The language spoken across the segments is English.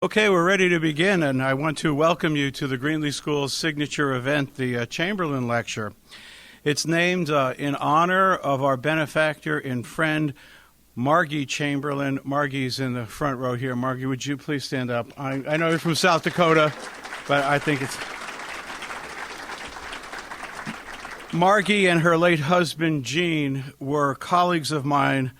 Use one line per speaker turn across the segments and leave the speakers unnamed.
Okay, we're ready to begin, and I want to welcome you to the Greenlee School's signature event, the Chamberlain Lecture. It's named in honor of our benefactor and friend, Margie Chamberlain. Margie's in the front row here. Margie, would you please stand up? I know you're from South Dakota, but I think it's... Margie and her late husband, Gene, were colleagues of mine,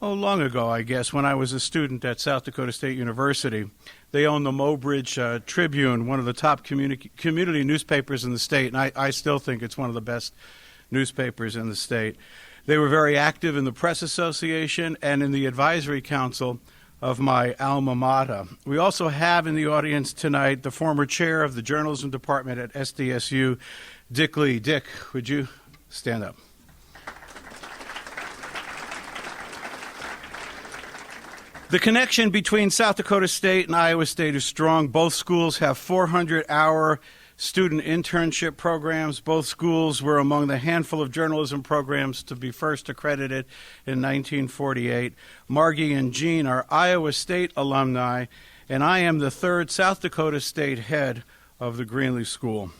long ago, I guess, when I was a student at South Dakota State University. They own the Mobridge Tribune, one of the top community newspapers in the state, and I still think it's one of the best newspapers in the state. They were very active in the Press Association and in the advisory council of my alma mater. We also have in the audience tonight the former chair of the journalism department at SDSU, Dick Lee. Dick, would you stand up? The connection between South Dakota State and Iowa State is strong. Both schools have 400-hour student internship programs. Both schools were among the handful of journalism programs to be first accredited in 1948. Margie and Gene are Iowa State alumni, and I am the third South Dakota State head of the Greenlee School.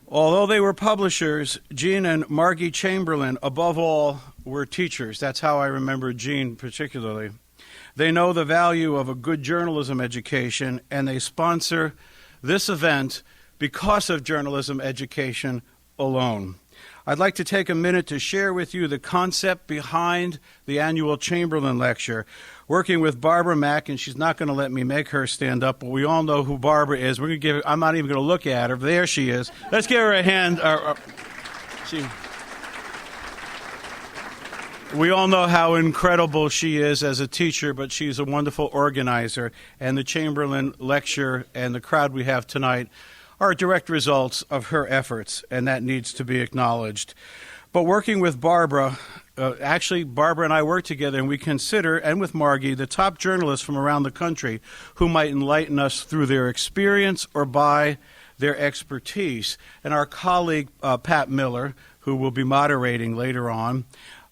Although they were publishers, Gene and Margie Chamberlain, above all, were teachers. That's how I remember Gene particularly. They know the value of a good journalism education, and they sponsor this event because of journalism education alone. I'd like to take a minute to share with you the concept behind the annual Chamberlain Lecture. Working with Barbara Mack, and she's not going to let me make her stand up, but we all know who Barbara is. We're going to give her, I'm not even going to look at her. There she is. Let's give her a hand. We all know how incredible she is as a teacher, but she's a wonderful organizer. And the Chamberlain Lecture and the crowd we have tonight are direct results of her efforts, and that needs to be acknowledged. But working with Barbara, actually Barbara and I work together, and we consider, and with Margie, the top journalists from around the country who might enlighten us through their experience or by their expertise. And our colleague, Pat Miller, who will be moderating later on,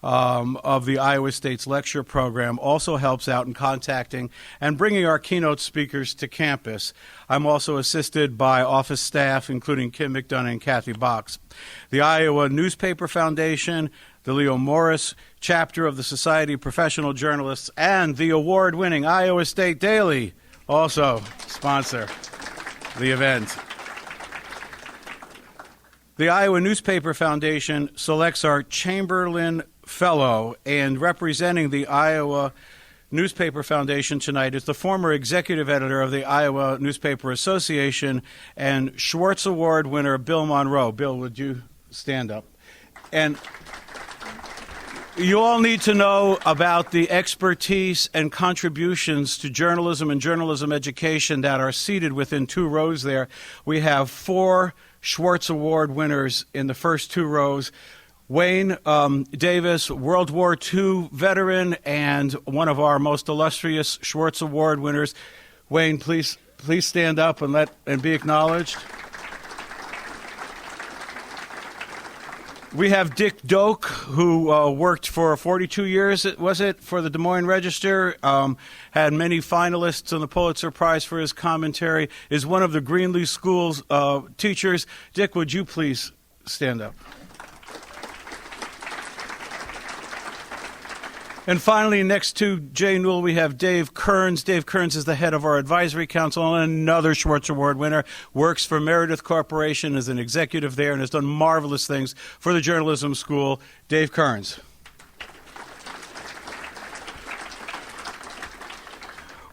of the Iowa State's lecture program, also helps out in contacting and bringing our keynote speakers to campus. I'm also assisted by office staff, including Kim McDonough and Kathy Box. The Iowa Newspaper Foundation, the Leo Morris chapter of the Society of Professional Journalists, and the award-winning Iowa State Daily also sponsor the event. The Iowa Newspaper Foundation selects our Chamberlain Fellow, and representing the Iowa Newspaper Foundation tonight is the former executive editor of the Iowa Newspaper Association and Schwartz Award winner Bill Monroe. Bill, would you stand up? And you all need to know about the expertise and contributions to journalism and journalism education that are seated within two rows there. We have 4 Schwartz Award winners in the first 2 rows. Wayne Davis, World War II veteran and one of our most illustrious Schwartz Award winners. Wayne, please stand up and be acknowledged. We have Dick Doak, who worked for 42 years, was it, for the Des Moines Register, had many finalists on the Pulitzer Prize for his commentary, is one of the Greenlee School's teachers. Dick, would you please stand up? And finally, next to Jay Newell, we have Dave Kearns. Dave Kearns is the head of our advisory council and another Schwartz Award winner, works for Meredith Corporation as an executive there and has done marvelous things for the journalism school. Dave Kearns.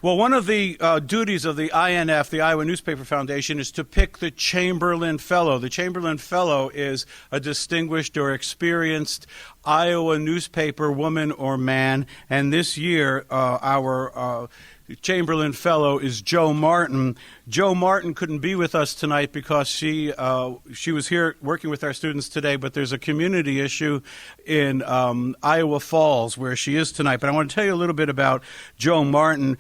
Well, one of the duties of the INF, the Iowa Newspaper Foundation, is to pick the Chamberlain Fellow. The Chamberlain Fellow is a distinguished or experienced Iowa newspaper woman or man, and this year our Chamberlain Fellow is Jo Martin. Jo Martin couldn't be with us tonight because she was here working with our students today, but there's a community issue in Iowa Falls where she is tonight. But I want to tell you a little bit about Jo Martin.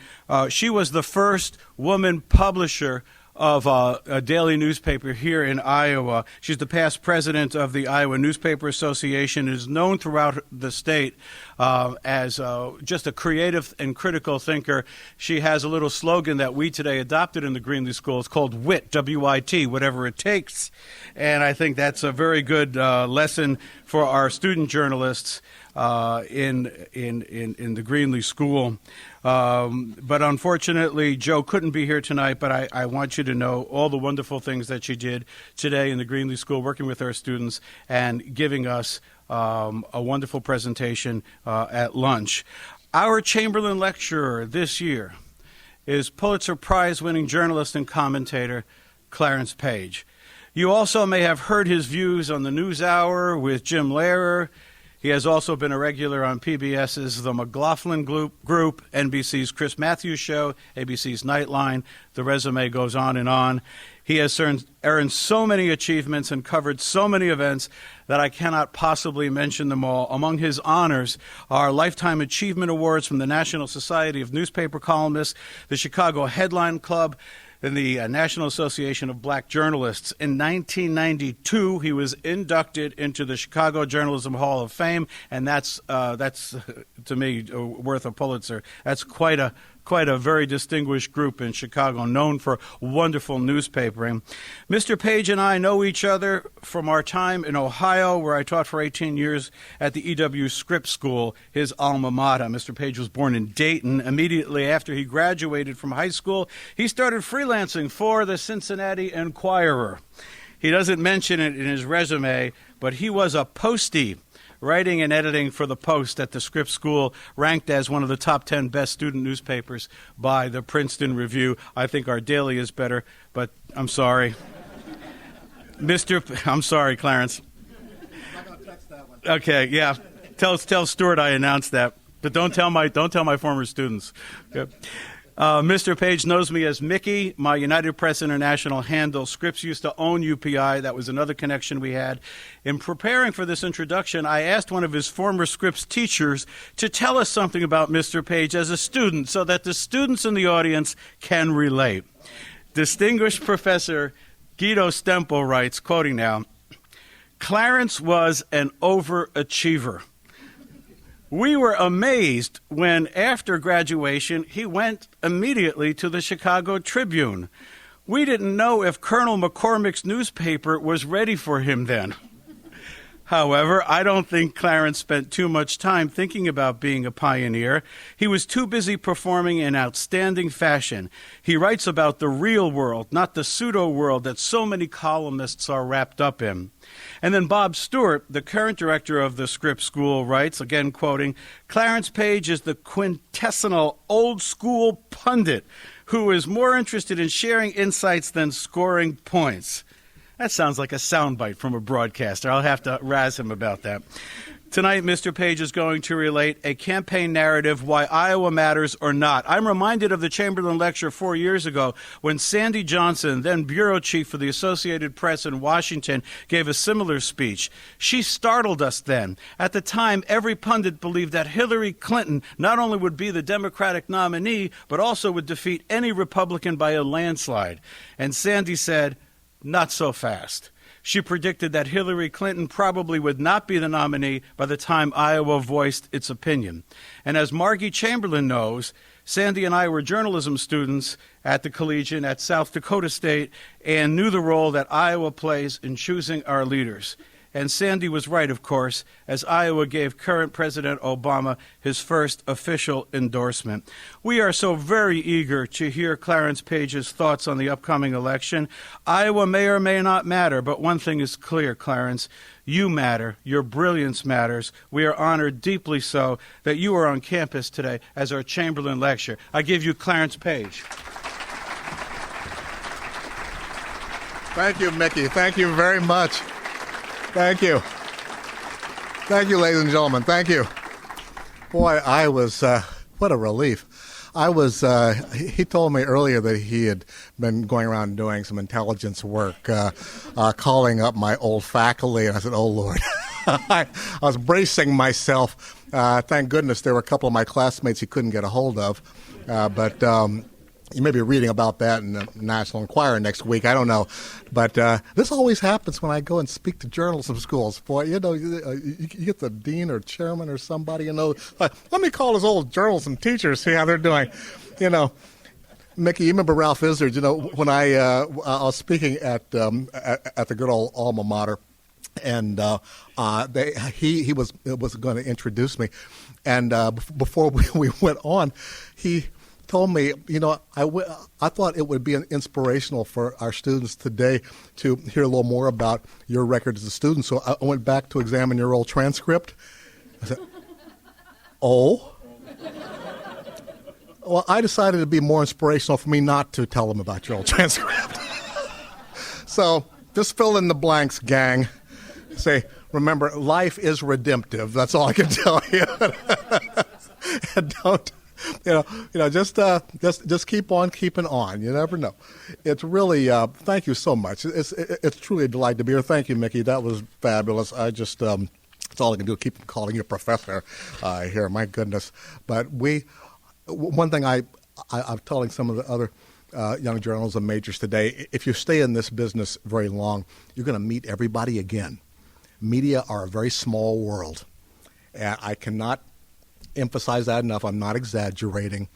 She was the first woman publisher of a daily newspaper here in Iowa. She's the past president of the Iowa Newspaper Association, is known throughout the state as just a creative and critical thinker. She has a little slogan that we today adopted in the Greenlee School. It's called WIT, W-I-T, whatever it takes. And I think that's a very good lesson for our student journalists in the Greenlee School. But unfortunately, Joe couldn't be here tonight, but I want you to know all the wonderful things that she did today in the Greenlee School, working with our students and giving us a wonderful presentation at lunch. Our Chamberlain lecturer this year is Pulitzer Prize-winning journalist and commentator Clarence Page. You also may have heard his views on the NewsHour with Jim Lehrer. He has also been a regular on PBS's The McLaughlin Group, NBC's Chris Matthews Show, ABC's Nightline. The resume goes on and on. He has earned so many achievements and covered so many events that I cannot possibly mention them all. Among his honors are Lifetime Achievement Awards from the National Society of Newspaper Columnists, the Chicago Headline Club, and the National Association of Black Journalists. In 1992, he was inducted into the Chicago Journalism Hall of Fame, and that's to me worth a Pulitzer. That's quite a very distinguished group in Chicago, known for wonderful newspapering. Mr. Page and I know each other from our time in Ohio, where I taught for 18 years at the E.W. Scripps School, his alma mater. Mr. Page was born in Dayton. Immediately after he graduated from high school, he started freelancing for the Cincinnati Enquirer. He doesn't mention it in his resume, but he was a postie, writing and editing for the Post at the Scripps School, ranked as one of the top 10 best student newspapers by the Princeton Review. I think our daily is better, but I'm sorry. I'm sorry, Clarence.
I'm not going to text that one.
Okay, yeah. Tell Stuart I announced that, but don't tell my former students. Okay. Mr. Page knows me as Mickey, my United Press International handle. Scripps used to own UPI. That was another connection we had. In preparing for this introduction, I asked one of his former Scripps teachers to tell us something about Mr. Page as a student so that the students in the audience can relate. Distinguished Professor Guido Stempel writes, quoting now, "Clarence was an overachiever. We were amazed when, after graduation, he went immediately to the Chicago Tribune. We didn't know if Colonel McCormick's newspaper was ready for him then. However, I don't think Clarence spent too much time thinking about being a pioneer. He was too busy performing in outstanding fashion. He writes about the real world, not the pseudo-world that so many columnists are wrapped up in." And then Bob Stewart, the current director of the Scripps School, writes, again quoting, "Clarence Page is the quintessential old-school pundit who is more interested in sharing insights than scoring points." That sounds like a soundbite from a broadcaster. I'll have to razz him about that. Tonight, Mr. Page is going to relate a campaign narrative, Why Iowa Matters or Not. I'm reminded of the Chamberlain Lecture 4 years ago when Sandy Johnson, then bureau chief for the Associated Press in Washington, gave a similar speech. She startled us then. At the time, every pundit believed that Hillary Clinton not only would be the Democratic nominee, but also would defeat any Republican by a landslide. And Sandy said, "Not so fast." She predicted that Hillary Clinton probably would not be the nominee by the time Iowa voiced its opinion. And as Margie Chamberlain knows, Sandy and I were journalism students at the Collegiate at South Dakota State and knew the role that Iowa plays in choosing our leaders. And Sandy was right, of course, as Iowa gave current President Obama his first official endorsement. We are so very eager to hear Clarence Page's thoughts on the upcoming election. Iowa may or may not matter, but one thing is clear, Clarence. You matter. Your brilliance matters. We are honored, deeply so, that you are on campus today as our Chamberlain lecturer. I give you Clarence Page.
Thank you, Mickey. Thank you very much. Thank you. Thank you, ladies and gentlemen. Thank you. Boy, I was, what a relief. He told me earlier that he had been going around doing some intelligence work, calling up my old faculty, and I said, oh, Lord. I was bracing myself. Thank goodness there were a couple of my classmates he couldn't get a hold of. But You may be reading about that in the National Enquirer next week. I don't know. But this always happens when I go and speak to journalism schools. Boy, you get the dean or chairman or somebody, let me call those old journalism teachers, see how they're doing. Mickey, you remember Ralph Izzard, when I was speaking at the good old alma mater, and he was going to introduce me. And before we went on, he told me, I thought it would be inspirational for our students today to hear a little more about your record as a student. So I went back to examine your old transcript. I said, oh? Well, I decided it'd be more inspirational for me not to tell them about your old transcript. So just fill in the blanks, gang. Say, remember, life is redemptive. That's all I can tell you. And don't... just keep on keeping on. You never know. It's really, thank you so much. It's truly a delight to be here. Thank you, Mickey. That was fabulous. I just, that's all I can do, keep calling you professor here. My goodness. But one thing I'm telling some of the other young journalism majors today, if you stay in this business very long, you're going to meet everybody again. Media are a very small world. And I cannot emphasize that enough. I'm not exaggerating.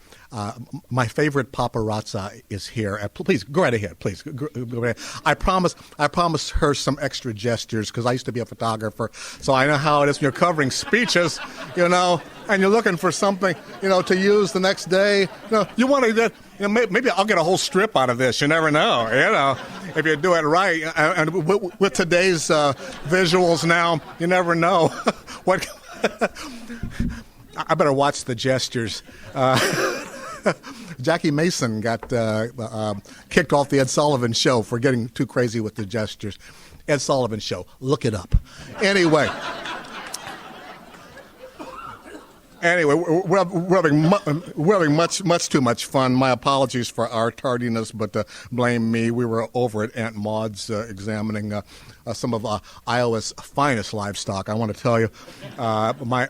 My favorite paparazzi is here. Please go right ahead. Please go ahead. I promise her some extra gestures because I used to be a photographer, so I know how it is when you're covering speeches, and you're looking for something, to use the next day. You want to get. Maybe I'll get a whole strip out of this. You never know. If you do it right. And with today's visuals now, you never know what. I better watch the gestures. Jackie Mason got kicked off the Ed Sullivan Show for getting too crazy with the gestures. Ed Sullivan Show. Look it up. Anyway, we're having much too much fun. My apologies for our tardiness, but blame me. We were over at Aunt Maud's examining some of Iowa's finest livestock. I want to tell you, my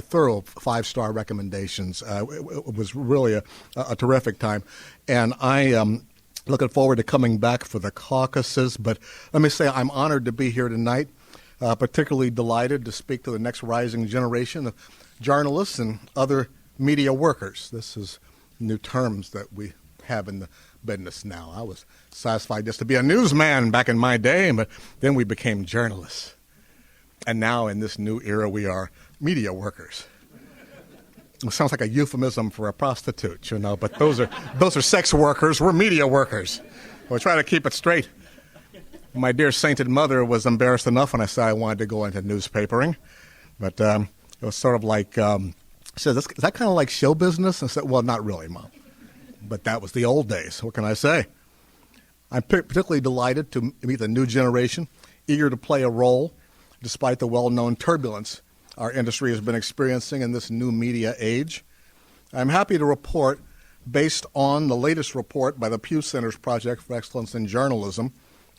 thorough 5-star recommendations. It was really a terrific time, and I am looking forward to coming back for the caucuses. But let me say, I'm honored to be here tonight. Particularly delighted to speak to the next rising generation of journalists and other media workers. This is new terms that we have in the business now. I was satisfied just to be a newsman back in my day, but then we became journalists. And now in this new era, we are media workers. It sounds like a euphemism for a prostitute, but those are sex workers. We're media workers. We'll try to keep it straight. My dear sainted mother was embarrassed enough when I said I wanted to go into newspapering. But it was sort of like, she said, is that kind of like show business? I said, well, not really, Mom. But that was the old days. What can I say? I'm particularly delighted to meet the new generation, eager to play a role, despite the well-known turbulence our industry has been experiencing in this new media age. I'm happy to report, based on the latest report by the Pew Center's Project for Excellence in Journalism,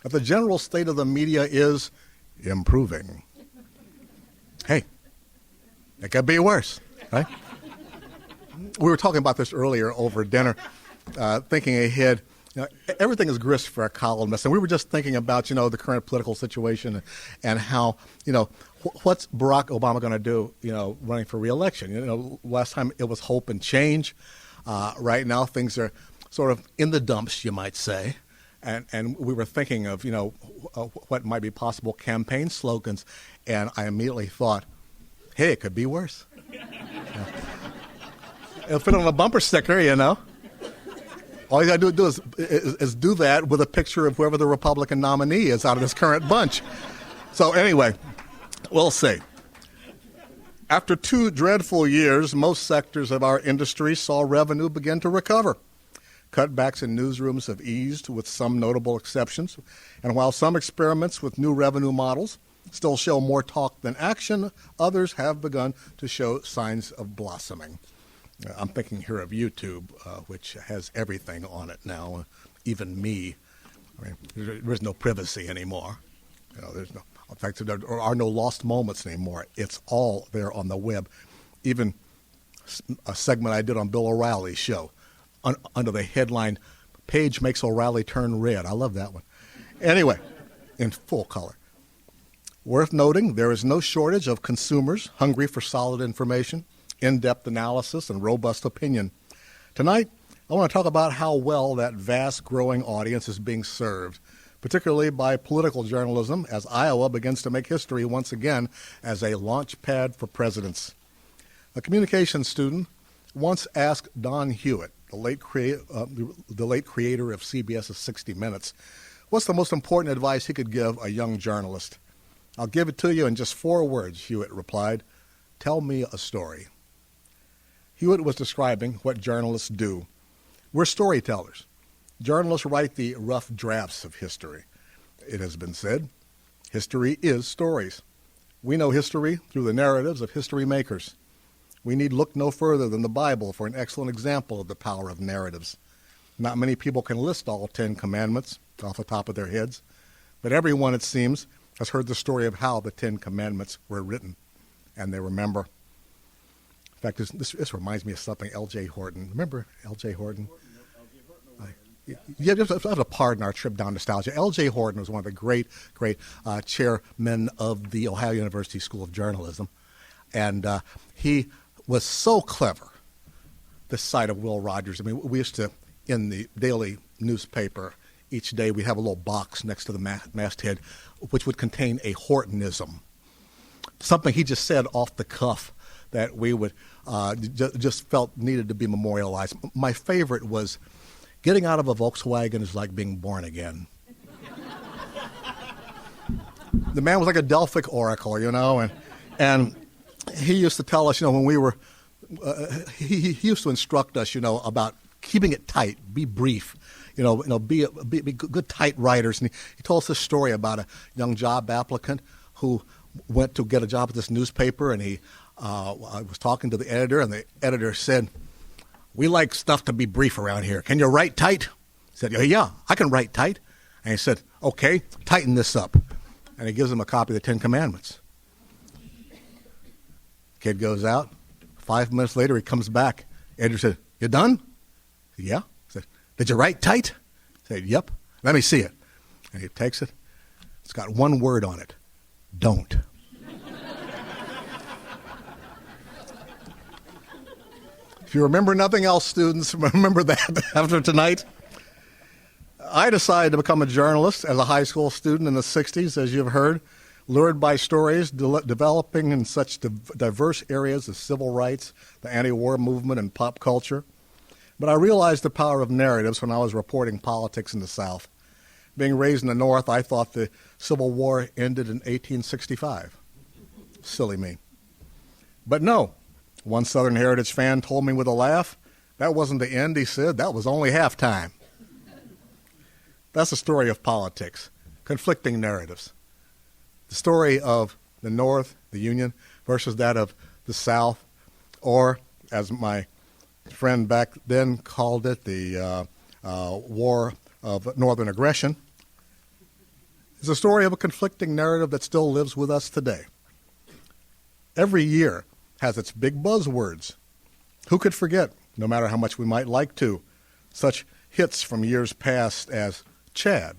that the general state of the media is improving. Hey, it could be worse, right? We were talking about this earlier over dinner, thinking ahead. Everything is grist for a columnist, and we were just thinking about, the current political situation and how, what's Barack Obama going to do, running for re-election? Last time it was hope and change. Right now things are sort of in the dumps, you might say. And we were thinking of, what might be possible campaign slogans, and I immediately thought, hey, it could be worse. It'll fit on a bumper sticker, All you got to do is do that with a picture of whoever the Republican nominee is out of this current bunch. So anyway, we'll see. After 2 dreadful years, most sectors of our industry saw revenue begin to recover. Cutbacks in newsrooms have eased, with some notable exceptions. And while some experiments with new revenue models still show more talk than action, others have begun to show signs of blossoming. I'm thinking here of YouTube, which has everything on it now, even me. I mean, there's no privacy anymore. There's no, in fact, there are no lost moments anymore. It's all there on the web. Even a segment I did on Bill O'Reilly's show, under the headline, "Page Makes O'Reilly Turn Red." I love that one. Anyway, in full color. Worth noting, there is no shortage of consumers hungry for solid information, in-depth analysis, and robust opinion. Tonight, I want to talk about how well that vast growing audience is being served, particularly by political journalism, as Iowa begins to make history once again as a launch pad for presidents. A communications student once asked Don Hewitt, the late creator of CBS's 60 Minutes, what's the most important advice he could give a young journalist. "I'll give it to you in just 4 words," Hewitt replied. "Tell me a story." Hewitt was describing what journalists do. We're storytellers. Journalists write the rough drafts of history. It has been said, history is stories. We know history through the narratives of history makers. We need look no further than the Bible for an excellent example of the power of narratives. Not many people can list all 10 commandments off the top of their heads, but everyone, it seems, has heard the story of how the 10 commandments were written, and they remember. In fact, this reminds me of something L.J. Horton. Remember L.J. Horton? Yeah, just have to pardon our trip down nostalgia. L.J. Horton was one of the great chairmen of the Ohio University School of Journalism, and he was so clever, this side of Will Rogers. I mean, we used to, in the daily newspaper, each day we'd have a little box next to the masthead, which would contain a Hortonism, something he just said off the cuff that we would just felt needed to be memorialized. My favorite was, "Getting out of a Volkswagen is like being born again." The man was like a Delphic oracle, and he used to tell us, when we were, he used to instruct us, about keeping it tight, be brief, be good tight writers. And he told us this story about a young job applicant who went to get a job at this newspaper, and he was talking to the editor, and the editor said, "We like stuff to be brief around here. Can you write tight?" He said, "Yeah, I can write tight." And he said, "Okay, tighten this up." And he gives him a copy of the 10 Commandments. Kid goes out. 5 minutes later, he comes back. Editor said, "You done?" He said, "Yeah." He said, "Did you write tight?" He said, "Yep." "Let me see it." And he takes it. It's got one word on it: don't. If you remember nothing else, students, remember that after tonight. I decided to become a journalist as a high school student in the 60s, as you've heard, lured by stories developing in such diverse areas as civil rights, the anti-war movement, and pop culture. But I realized the power of narratives when I was reporting politics in the South. Being raised in the North, I thought the Civil War ended in 1865. Silly me. But no. One Southern Heritage fan told me with a laugh, that wasn't the end, he said. That was only halftime. That's the story of politics, conflicting narratives. The story of the North, the Union, versus that of the South, or, as my friend back then called it, the War of Northern Aggression, is a story of a conflicting narrative that still lives with us today. Every year has its big buzzwords. Who could forget, no matter how much we might like to, such hits from years past as Chad,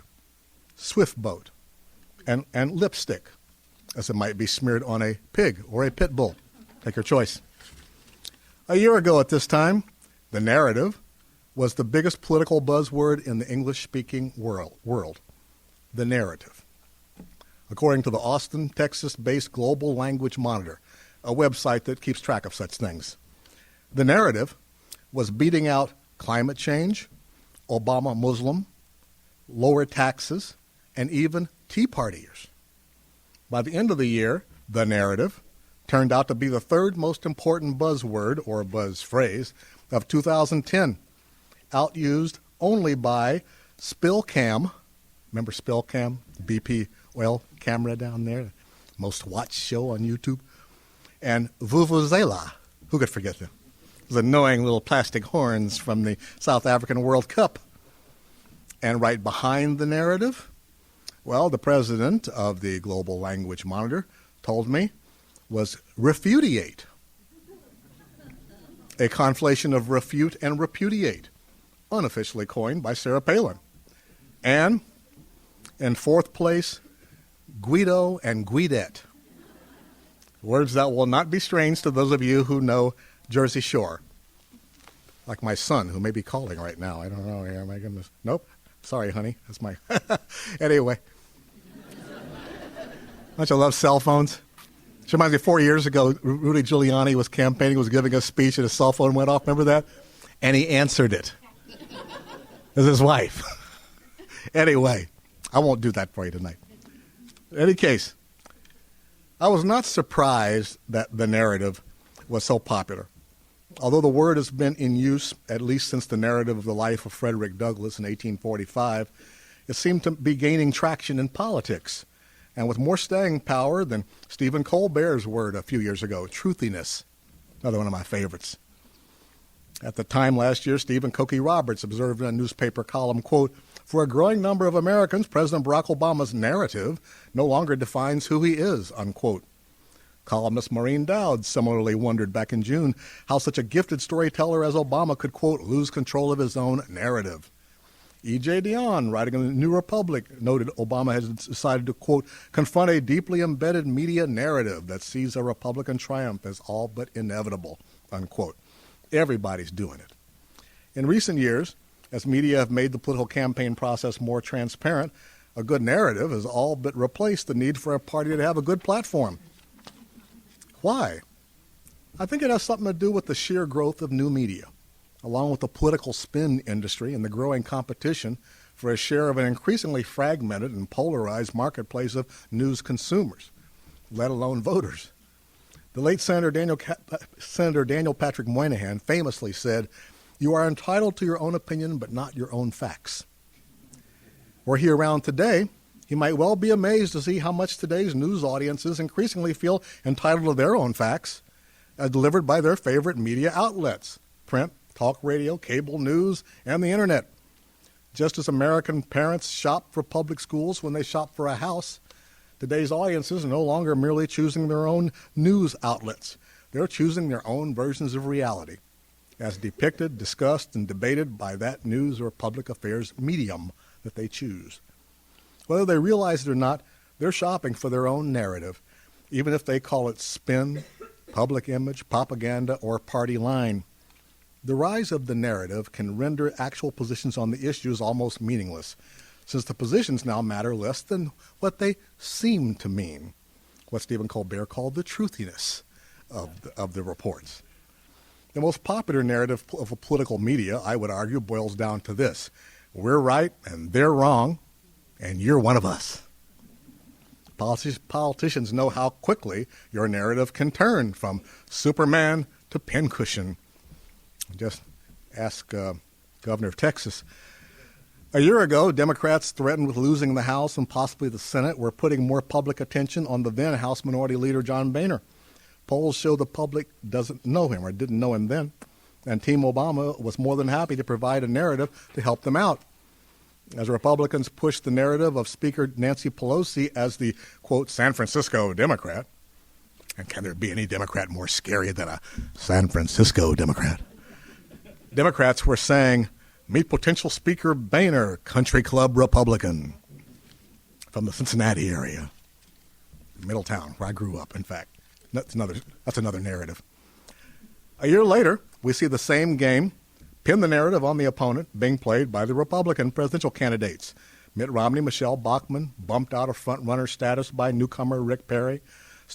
Swift Boat, and lipstick, as it might be smeared on a pig or a pit bull. Take your choice. A year ago at this time, the narrative was the biggest political buzzword in the English-speaking world. The narrative. According to the Austin, Texas-based Global Language Monitor, a website that keeps track of such things. The narrative was beating out climate change, Obama Muslim, lower taxes, and even Tea Partiers. By the end of the year, the narrative turned out to be the third most important buzzword or buzz phrase of 2010, outused only by SpillCam. Remember SpillCam, the BP oil camera down there, most watched show on YouTube? And Vuvuzela. Who could forget them? Those annoying little plastic horns from the South African World Cup. And right behind the narrative, well, the president of the Global Language Monitor told me was refudiate. A conflation of refute and repudiate. unofficially coined by Sarah Palin. And in fourth place, Guido and Guidette. Words that will not be strange to those of you who know Jersey Shore. Like my son, who may be calling right now. I don't know. Oh my goodness. Nope. Sorry, honey. That's my... Anyway. Don't you love cell phones? It reminds me, 4 years ago, Rudy Giuliani was campaigning, was giving a speech, and his cell phone went off. Remember that? And he answered it. It was his wife. Anyway, I won't do that for you tonight. In any case, I was not surprised that the narrative was so popular. Although the word has been in use at least since the narrative of the life of Frederick Douglass in 1845, it seemed to be gaining traction in politics, and with more staying power than Stephen Colbert's word a few years ago, truthiness, another one of my favorites. At the time last year, Stephen Cokie Roberts observed in a newspaper column, quote, "For a growing number of Americans, President Barack Obama's narrative no longer defines who he is," unquote. Columnist Maureen Dowd similarly wondered back in June how such a gifted storyteller as Obama could, quote, "lose control of his own narrative." E.J. Dionne, writing in the New Republic, noted Obama has decided to, quote, "confront a deeply embedded media narrative that sees a Republican triumph as all but inevitable," unquote. Everybody's doing it. In recent years, as media have made the political campaign process more transparent, a good narrative has all but replaced the need for a party to have a good platform. Why? I think it has something to do with the sheer growth of new media, along with the political spin industry and the growing competition for a share of an increasingly fragmented and polarized marketplace of news consumers, let alone voters. The late Senator Daniel Patrick Moynihan famously said, "You are entitled to your own opinion, but not your own facts." Were he around today, he might well be amazed to see how much today's news audiences increasingly feel entitled to their own facts, delivered by their favorite media outlets, print, talk radio, cable news, and the internet. Just as American parents shop for public schools when they shop for a house, today's audiences are no longer merely choosing their own news outlets. They're choosing their own versions of reality, as depicted, discussed, and debated by that news or public affairs medium that they choose. Whether they realize it or not, they're shopping for their own narrative, even if they call it spin, public image, propaganda, or party line. The rise of the narrative can render actual positions on the issues almost meaningless, since the positions now matter less than what they seem to mean, what Stephen Colbert called the truthiness of the reports. The most popular narrative of political media, I would argue, boils down to this: we're right and they're wrong, and you're one of us. Politicians know how quickly your narrative can turn from Superman to pincushion. Just ask Governor of Texas. A year ago, Democrats threatened with losing the House and possibly the Senate were putting more public attention on the then House Minority Leader John Boehner. Polls show the public doesn't know him or didn't know him then, and Team Obama was more than happy to provide a narrative to help them out. As Republicans pushed the narrative of Speaker Nancy Pelosi as the, quote, San Francisco Democrat, and can there be any Democrat more scary than a San Francisco Democrat? Democrats were saying, "Meet potential Speaker Boehner, country club Republican," from the Cincinnati area, Middletown, where I grew up, in fact. That's another narrative. A year later, we see the same game, pin the narrative on the opponent, being played by the Republican presidential candidates. Mitt Romney, Michelle Bachmann, bumped out of front-runner status by newcomer Rick Perry,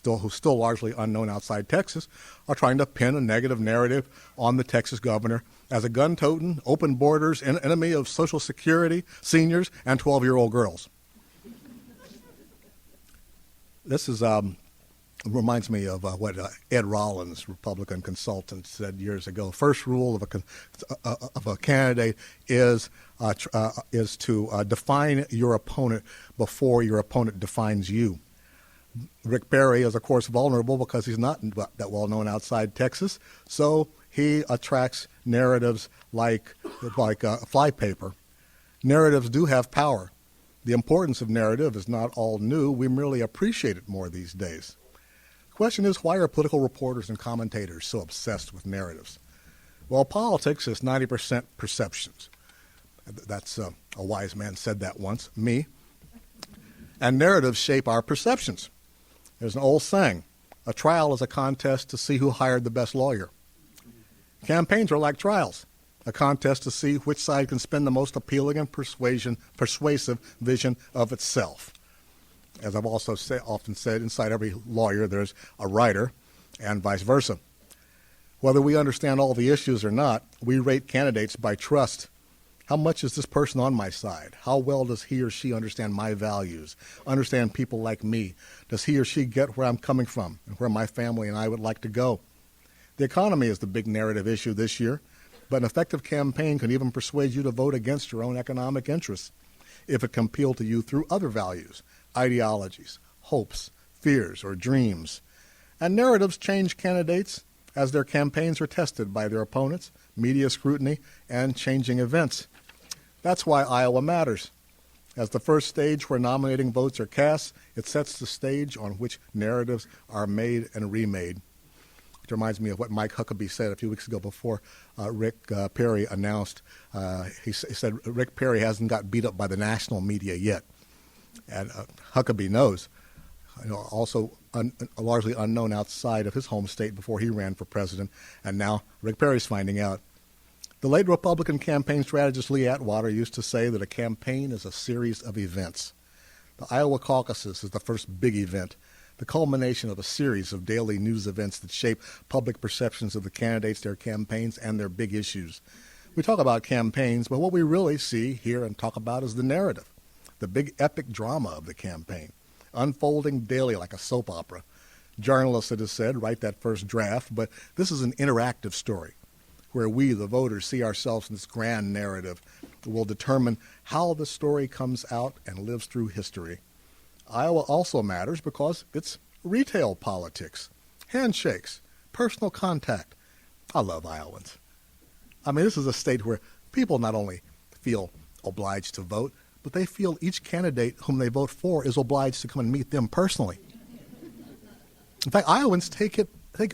who's still largely unknown outside Texas, are trying to pin a negative narrative on the Texas governor as a gun-toting, open borders, enemy of Social Security, seniors, and 12-year-old girls. This is reminds me of what Ed Rollins, Republican consultant, said years ago. First rule of a candidate is to define your opponent before your opponent defines you. Rick Perry is, of course, vulnerable because he's not that well known outside Texas, so he attracts narratives like flypaper. Narratives do have power. The importance of narrative is not all new. We merely appreciate it more these days. The question is, why are political reporters and commentators so obsessed with narratives? Well, politics is 90% perceptions. That's a wise man said that once, me. And narratives shape our perceptions. There's an old saying, a trial is a contest to see who hired the best lawyer. Campaigns are like trials, a contest to see which side can spin the most appealing and persuasive vision of itself. As I've also often said, inside every lawyer there's a writer, and vice versa. Whether we understand all the issues or not, we rate candidates by trust. How much is this person on my side? How well does he or she understand my values, understand people like me? Does he or she get where I'm coming from and where my family and I would like to go? The economy is the big narrative issue this year, but an effective campaign can even persuade you to vote against your own economic interests if it can appeal to you through other values, ideologies, hopes, fears, or dreams. And narratives change candidates as their campaigns are tested by their opponents, media scrutiny, and changing events. That's why Iowa matters. As the first stage where nominating votes are cast, it sets the stage on which narratives are made and remade. Which reminds me of what Mike Huckabee said a few weeks ago before Rick Perry announced. He said Rick Perry hasn't got beat up by the national media yet. And Huckabee knows. Also largely unknown outside of his home state before he ran for president, and now Rick Perry's finding out. The late Republican campaign strategist Lee Atwater used to say that a campaign is a series of events. The Iowa caucuses is the first big event, the culmination of a series of daily news events that shape public perceptions of the candidates, their campaigns, and their big issues. We talk about campaigns, but what we really see, hear, and talk about is the narrative, the big epic drama of the campaign, unfolding daily like a soap opera. Journalists, it is said, write that first draft, but this is an interactive story where we, the voters, see ourselves in this grand narrative that will determine how the story comes out and lives through history. Iowa also matters because it's retail politics, handshakes, personal contact. I love Iowans. I mean, this is a state where people not only feel obliged to vote, but they feel each candidate whom they vote for is obliged to come and meet them personally. In fact, Iowans take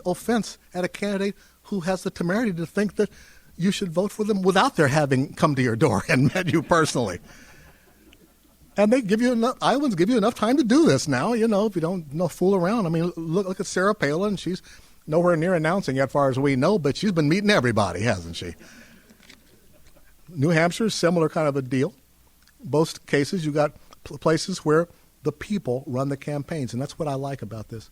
offense at a candidate who has the temerity to think that you should vote for them without their having come to your door and met you personally. And they give you enough, Iowans give you enough time to do this now, if you don't fool around. I mean, look at Sarah Palin. She's nowhere near announcing yet, as far as we know, but she's been meeting everybody, hasn't she? New Hampshire is similar kind of a deal. Both cases, you got places where the people run the campaigns, and that's what I like about this.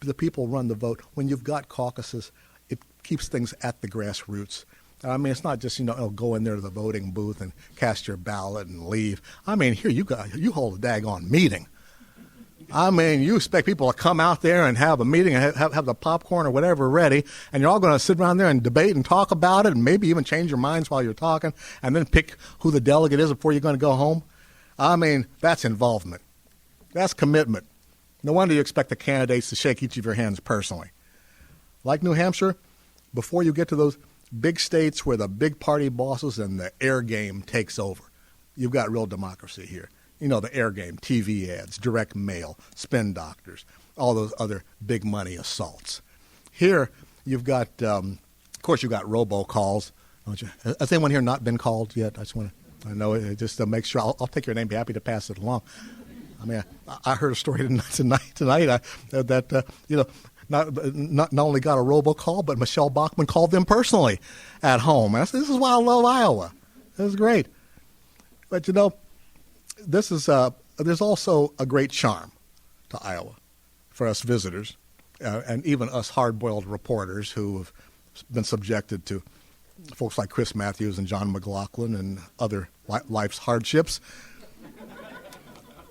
The people run the vote. When you've got caucuses, it keeps things at the grassroots. I mean, it's not just, go in there to the voting booth and cast your ballot and leave. I mean, here you hold a daggone meeting. I mean, you expect people to come out there and have a meeting and have the popcorn or whatever ready, and you're all going to sit around there and debate and talk about it and maybe even change your minds while you're talking and then pick who the delegate is before you're going to go home. I mean, that's involvement. That's commitment. No wonder you expect the candidates to shake each of your hands personally. Like New Hampshire, before you get to those big states where the big party bosses and the air game takes over, you've got real democracy here. The air game, TV ads, direct mail, spin doctors, all those other big money assaults. Here, you've got, of course, you've got robocalls. Has anyone here not been called yet? I know, just to make sure. I'll take your name, be happy to pass it along. I mean, I heard a story tonight that not only got a robocall, but Michelle Bachmann called them personally at home. And I said, this is why I love Iowa. This is great. But, there's also a great charm to Iowa for us visitors and even us hard-boiled reporters who have been subjected to folks like Chris Matthews and John McLaughlin and other life's hardships.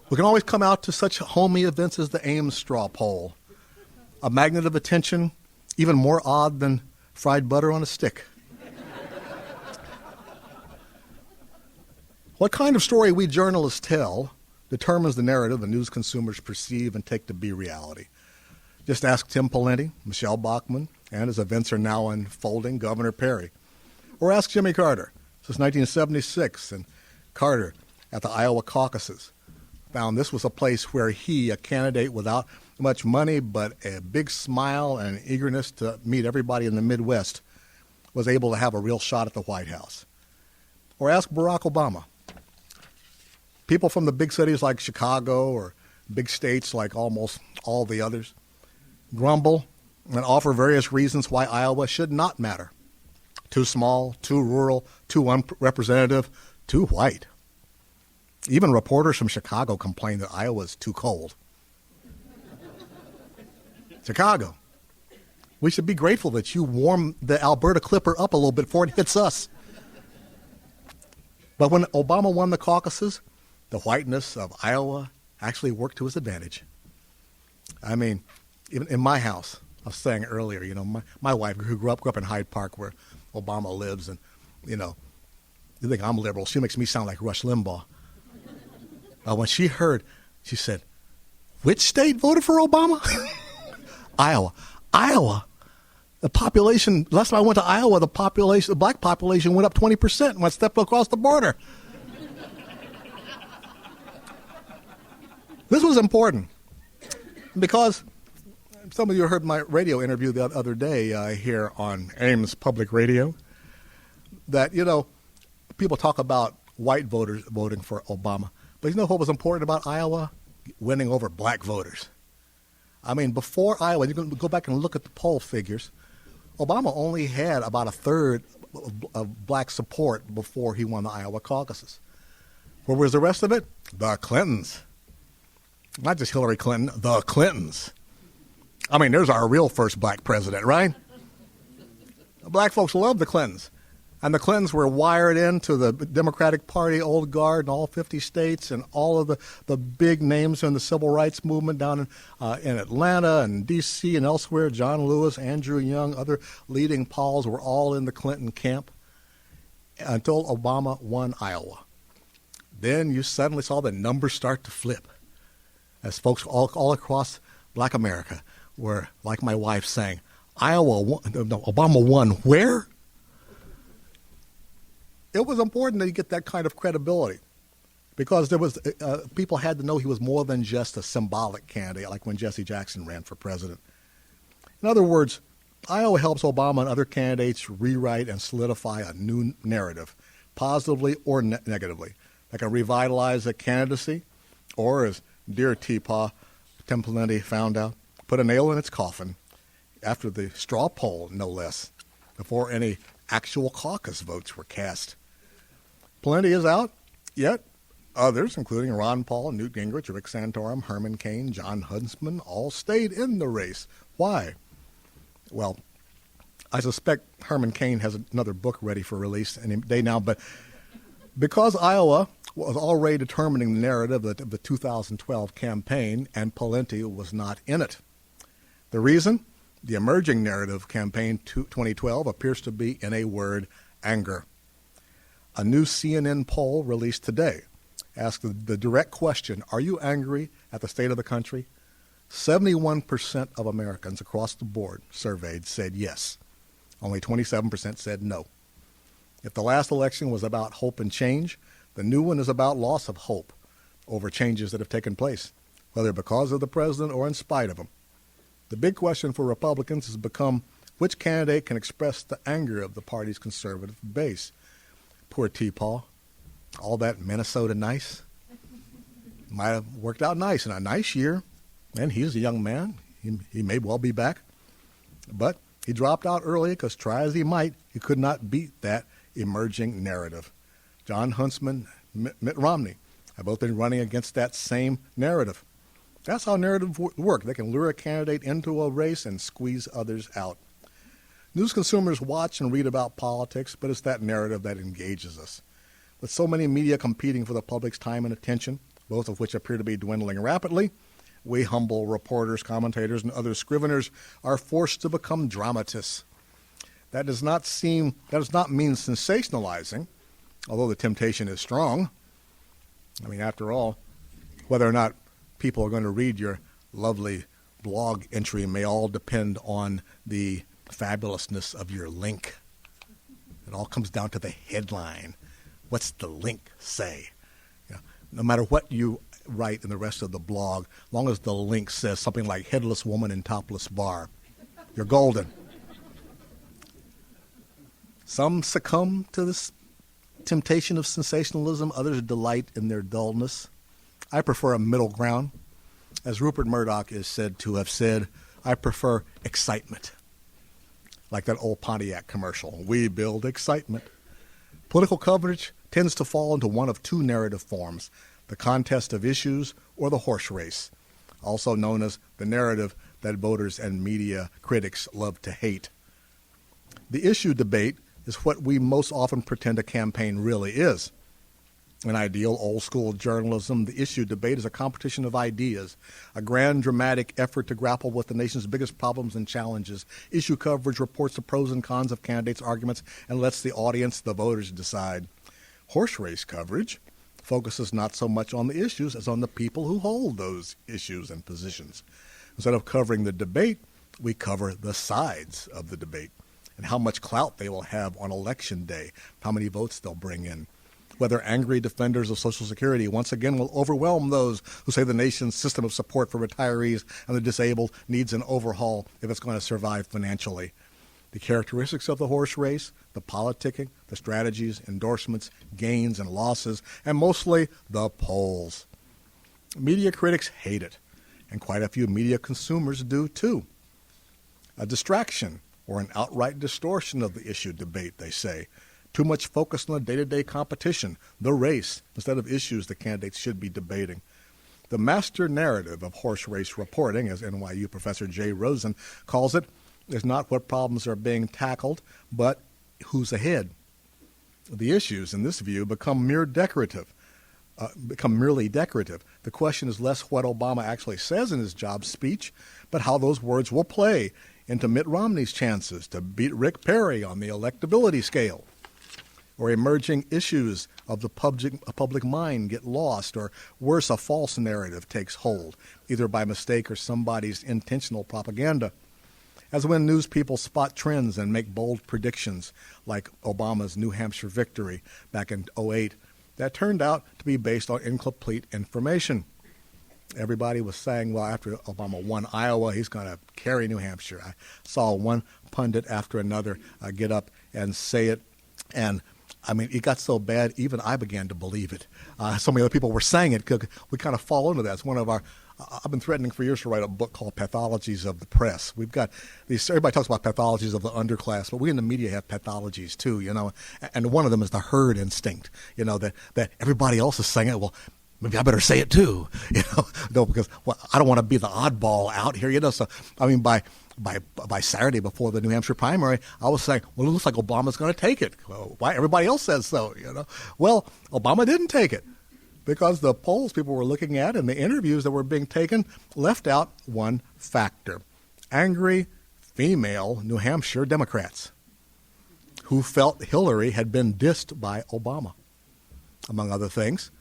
We can always come out to such homey events as the Ames Straw Poll, a magnet of attention even more odd than fried butter on a stick. What kind of story we journalists tell determines the narrative the news consumers perceive and take to be reality. Just ask Tim Pawlenty, Michelle Bachmann, and as events are now unfolding, Governor Perry. Or ask Jimmy Carter. Since 1976, and Carter at the Iowa caucuses found this was a place where he, a candidate without much money but a big smile and eagerness to meet everybody in the Midwest, was able to have a real shot at the White House. Or ask Barack Obama. People from the big cities like Chicago or big states like almost all the others grumble and offer various reasons why Iowa should not matter. Too small, too rural, too unrepresentative, too white. Even reporters from Chicago complain that Iowa is too cold. Chicago, we should be grateful that you warm the Alberta Clipper up a little bit before it hits us. But when Obama won the caucuses, the whiteness of Iowa actually worked to his advantage. I mean, even in my house, I was saying earlier, my wife, who grew up in Hyde Park where Obama lives, and, you think I'm liberal. She makes me sound like Rush Limbaugh. When she heard, she said, which state voted for Obama? Iowa. Iowa. The population, last time I went to Iowa, the black population went up 20% when I stepped across the border. This was important because some of you heard my radio interview the other day here on Ames Public Radio that, people talk about white voters voting for Obama. But you know what was important about Iowa? Winning over black voters. I mean, before Iowa, you can go back and look at the poll figures. Obama only had about a third of black support before he won the Iowa caucuses. Where was the rest of it? The Clintons. Not just Hillary Clinton, the Clintons. I mean, there's our real first black president, right? Black folks love the Clintons. And the Clintons were wired into the Democratic Party old guard in all 50 states, and all of the big names in the civil rights movement down in Atlanta and D.C. and elsewhere. John Lewis, Andrew Young, other leading Pauls were all in the Clinton camp until Obama won Iowa. Then you suddenly saw the numbers start to flip as folks all across black America were, like my wife, saying, Obama won where? It was important that you get that kind of credibility because there was people had to know he was more than just a symbolic candidate, like when Jesse Jackson ran for president. In other words, Iowa helps Obama and other candidates rewrite and solidify a new narrative, positively or negatively, that can revitalize a candidacy, or, as dear Teepaw, Tim Pawlenty found out, put a nail in its coffin after the straw poll, no less, before any actual caucus votes were cast. Pawlenty is out, yet others, including Ron Paul, Newt Gingrich, Rick Santorum, Herman Cain, John Huntsman, all stayed in the race. Why? Well, I suspect Herman Cain has another book ready for release any day now, but because Iowa was already determining the narrative of the 2012 campaign, and Pawlenty was not in it. The reason? The emerging narrative campaign 2012 appears to be, in a word, anger. A new CNN poll released today asked the direct question, are you angry at the state of the country? 71% of Americans across the board surveyed said yes. Only 27% said no. If the last election was about hope and change, the new one is about loss of hope over changes that have taken place, whether because of the president or in spite of him. The big question for Republicans has become which candidate can express the anger of the party's conservative base. Poor Teepaw. All that Minnesota nice might have worked out nice in a nice year, and he's a young man. He may well be back. But he dropped out early because, try as he might, he could not beat that emerging narrative. John Huntsman, Mitt Romney have both been running against that same narrative. That's how narratives work. They can lure a candidate into a race and squeeze others out. News consumers watch and read about politics, but it's that narrative that engages us. With so many media competing for the public's time and attention, both of which appear to be dwindling rapidly, we humble reporters, commentators, and other scriveners are forced to become dramatists. That does not mean sensationalizing, although the temptation is strong. I mean, after all, whether or not people are going to read your lovely blog entry may all depend on the fabulousness of your link. It all comes down to the headline. What's the link say? No matter what you write in the rest of the blog, as long as the link says something like headless woman in topless bar, you're golden. Some succumb to this temptation of sensationalism, others delight in their dullness. I prefer a middle ground. As Rupert Murdoch is said to have said, I prefer excitement. Like that old Pontiac commercial, we build excitement. Political coverage tends to fall into one of two narrative forms, the contest of issues or the horse race, also known as the narrative that voters and media critics love to hate. The issue debate is what we most often pretend a campaign really is. In ideal old-school journalism, the issue debate is a competition of ideas, a grand, dramatic effort to grapple with the nation's biggest problems and challenges. Issue coverage reports the pros and cons of candidates' arguments and lets the audience, the voters, decide. Horse race coverage focuses not so much on the issues as on the people who hold those issues and positions. Instead of covering the debate, we cover the sides of the debate and how much clout they will have on election day, how many votes they'll bring in. Whether angry defenders of Social Security once again will overwhelm those who say the nation's system of support for retirees and the disabled needs an overhaul if it's going to survive financially. The characteristics of the horse race, the politicking, the strategies, endorsements, gains and losses, and mostly the polls. Media critics hate it, and quite a few media consumers do too. A distraction or an outright distortion of the issue debate, they say. Too much focus on the day-to-day competition, the race, instead of issues the candidates should be debating. The master narrative of horse race reporting, as NYU professor Jay Rosen calls it, is not what problems are being tackled, but who's ahead. The issues, in this view, become merely decorative. The question is less what Obama actually says in his job speech, but how those words will play into Mitt Romney's chances to beat Rick Perry on the electability scale, or emerging issues of the public mind get lost, or worse, a false narrative takes hold, either by mistake or somebody's intentional propaganda. As when news people spot trends and make bold predictions, like Obama's New Hampshire victory back in 2008, that turned out to be based on incomplete information. Everybody was saying, well, after Obama won Iowa, he's going to carry New Hampshire. I saw one pundit after another get up and say it, and I mean, it got so bad, even I began to believe it. So many other people were saying it because we kind of fall into that. It's one of our, I've been threatening for years to write a book called Pathologies of the Press. We've got these, everybody talks about pathologies of the underclass, but we in the media have pathologies too, you know, and one of them is the herd instinct, you know, that everybody else is saying it. Well, maybe I better say it too, you know, no, because well, I don't want to be the oddball out here, you know. So, I mean, by Saturday before the New Hampshire primary, I was saying, well, it looks like Obama's going to take it. Well, why? Everybody else says so, you know. Well, Obama didn't take it because the polls people were looking at and the interviews that were being taken left out one factor. Angry female New Hampshire Democrats who felt Hillary had been dissed by Obama, among other things.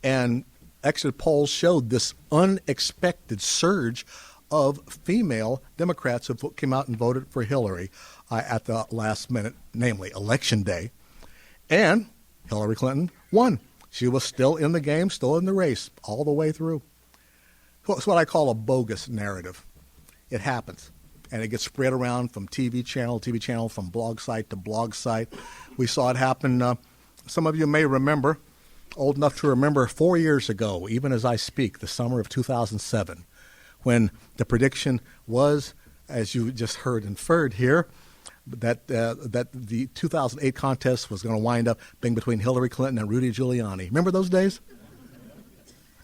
And exit polls showed this unexpected surge of female Democrats who came out and voted for Hillary at the last minute, namely Election Day. And Hillary Clinton won. She was still in the game, still in the race, all the way through. It's what I call a bogus narrative. It happens, and it gets spread around from TV channel to TV channel, from blog site to blog site. We saw it happen, some of you may remember, old enough to remember 4 years ago, even as I speak, the summer of 2007, when the prediction was, as you just heard inferred here, that the 2008 contest was going to wind up being between Hillary Clinton and Rudy Giuliani. Remember those days?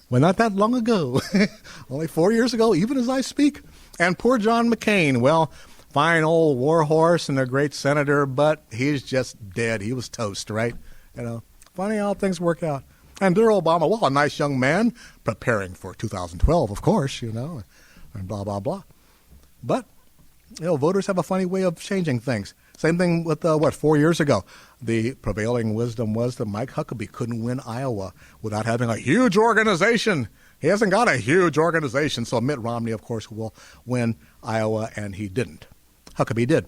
Well, not that long ago. Only 4 years ago, even as I speak. And poor John McCain, well, fine old warhorse and a great senator, but he's just dead. He was toast, right? You know, funny how things work out. And dear Obama, well, a nice young man, preparing for 2012, of course, you know, and blah, blah, blah. But, you know, voters have a funny way of changing things. Same thing with, 4 years ago. The prevailing wisdom was that Mike Huckabee couldn't win Iowa without having a huge organization. He hasn't got a huge organization, so Mitt Romney, of course, will win Iowa, and he didn't. Huckabee did.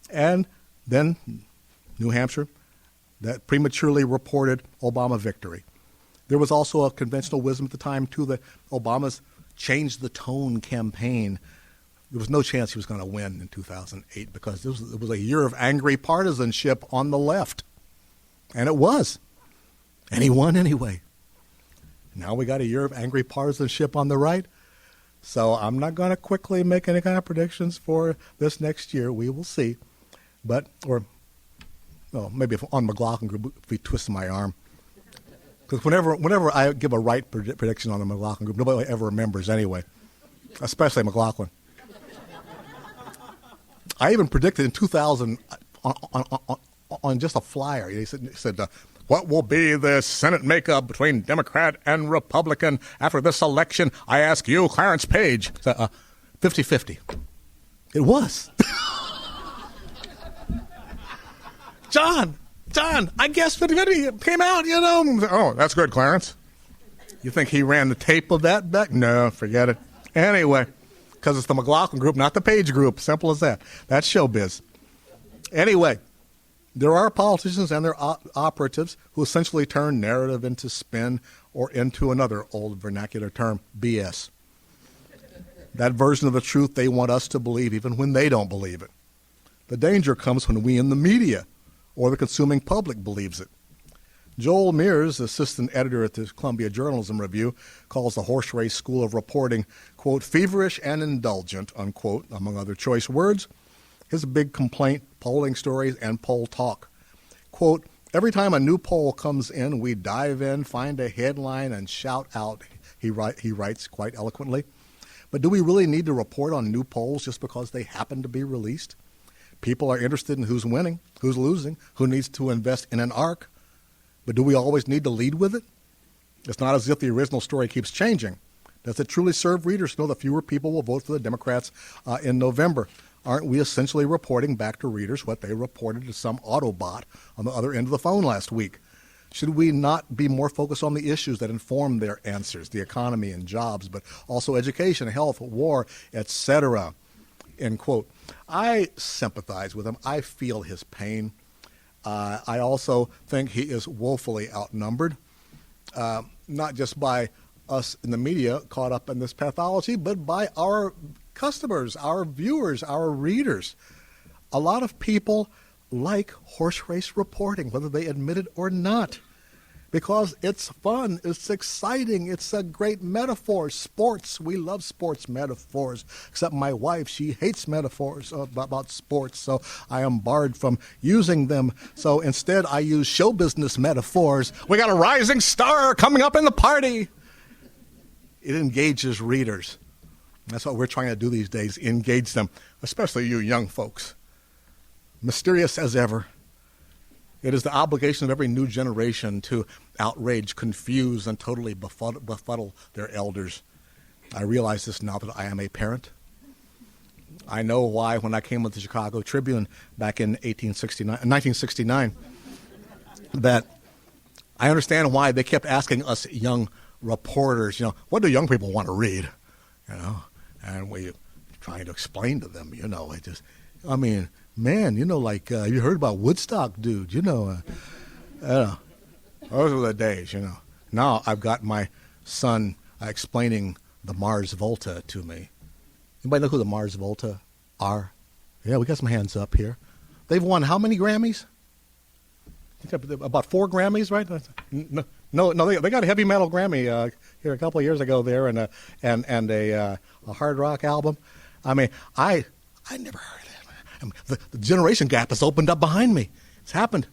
And then New Hampshire, that prematurely reported Obama victory. There was also a conventional wisdom at the time, too, that Obama's changed the tone campaign. There was no chance he was going to win in 2008 because it was a year of angry partisanship on the left. And it was. And he won anyway. Now we got a year of angry partisanship on the right. So I'm not going to quickly make any kind of predictions for this next year. We will see. But, or, well, maybe if on McLaughlin group, if he twists my arm. Because whenever I give a right prediction on the McLaughlin group, nobody ever remembers anyway, especially McLaughlin. I even predicted in 2000 on just a flyer. He said what will be the Senate makeup between Democrat and Republican after this election? I ask you, Clarence Page. 50-50. It was. John, I guess 50-50 came out, you know. Oh, that's good, Clarence. You think he ran the tape of that back? No, forget it. Anyway, because it's the McLaughlin group, not the Page group. Simple as that. That's showbiz. Anyway, there are politicians and their operatives who essentially turn narrative into spin or into another old vernacular term, BS. That version of the truth they want us to believe even when they don't believe it. The danger comes when we in the media or the consuming public believes it. Joel Mears, assistant editor at the Columbia Journalism Review, calls the horse race school of reporting, quote, feverish and indulgent, unquote, among other choice words. His big complaint, polling stories, and poll talk. Quote, every time a new poll comes in, we dive in, find a headline, and shout out, he writes quite eloquently. But do we really need to report on new polls just because they happen to be released? People are interested in who's winning, who's losing, who needs to invest in an arc. But do we always need to lead with it? It's not as if the original story keeps changing. Does it truly serve readers to know that fewer people will vote for the Democrats in November? Aren't we essentially reporting back to readers what they reported to some Autobot on the other end of the phone last week? Should we not be more focused on the issues that inform their answers, the economy and jobs, but also education, health, war, etc.? End quote. I sympathize with him. I feel his pain. I also think he is woefully outnumbered, not just by us in the media caught up in this pathology, but by our customers, our viewers, our readers. A lot of people like horse race reporting, whether they admit it or not, because it's fun, it's exciting, it's a great metaphor. Sports, we love sports metaphors, except my wife, she hates metaphors about sports, so I am barred from using them. So instead, I use show business metaphors. We got a rising star coming up in the party. It engages readers. That's what we're trying to do these days, engage them, especially you young folks. Mysterious as ever. It is the obligation of every new generation to outrage, confuse, and totally befuddle their elders. I realize this now that I am a parent. I know why when I came with the Chicago Tribune back in 1969, that I understand why they kept asking us young reporters, what do young people want to read? And we trying to explain to them, man, you heard about Woodstock, dude, those were the days, Now I've got my son explaining the Mars Volta to me. Anybody know who the Mars Volta are? Yeah, we got some hands up here. They've won how many Grammys? About 4 Grammys, right? No, they got a heavy metal Grammy here a couple of years ago there, and a hard rock album. I mean, I never heard of that. The generation gap has opened up behind me. It's happened,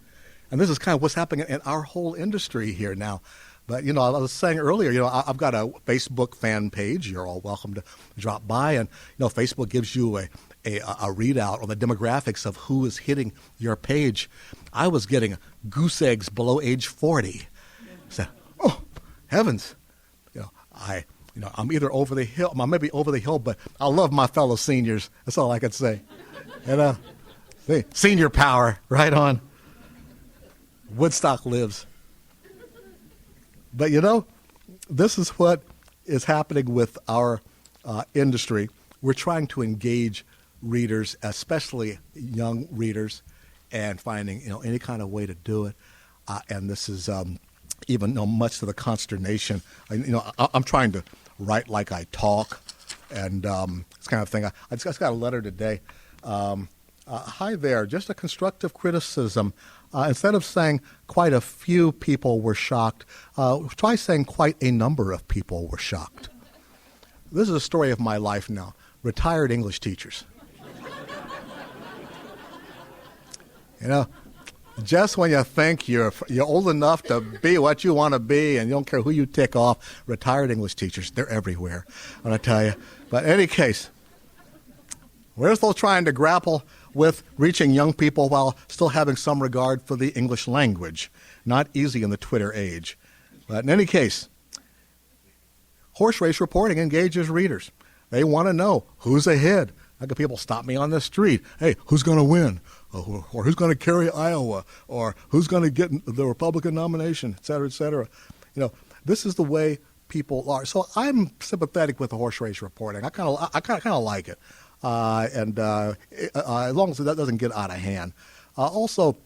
and this is kind of what's happening in our whole industry here now. But I was saying earlier, I've got a Facebook fan page. You're all welcome to drop by, and Facebook gives you a readout on the demographics of who is hitting your page. I was getting goose eggs below age 40. I said, oh, heavens. I'm either over the hill, I may be over the hill, but I love my fellow seniors. That's all I can say. Senior power, right on. Woodstock lives. But this is what is happening with our industry. We're trying to engage readers, especially young readers, and finding any kind of way to do it. And this is even much to the consternation. I'm trying to write like I talk, and this kind of thing. I just got a letter today. Hi there, just a constructive criticism. Instead of saying quite a few people were shocked, try saying quite a number of people were shocked. This is a story of my life now. Retired English teachers. You know, just when you think you're old enough to be what you want to be and you don't care who you tick off, retired English teachers, they're everywhere, I'm going to tell you. But in any case, we're still trying to grapple with reaching young people while still having some regard for the English language. Not easy in the Twitter age. But in any case, horse race reporting engages readers. They want to know who's ahead. How can people stop me on the street? Hey, who's going to win? Or who's going to carry Iowa? Or who's going to get the Republican nomination, et cetera, et cetera. You know, this is the way people are. So I'm sympathetic with the horse race reporting. I kind of like it. As long as that doesn't get out of hand. Also,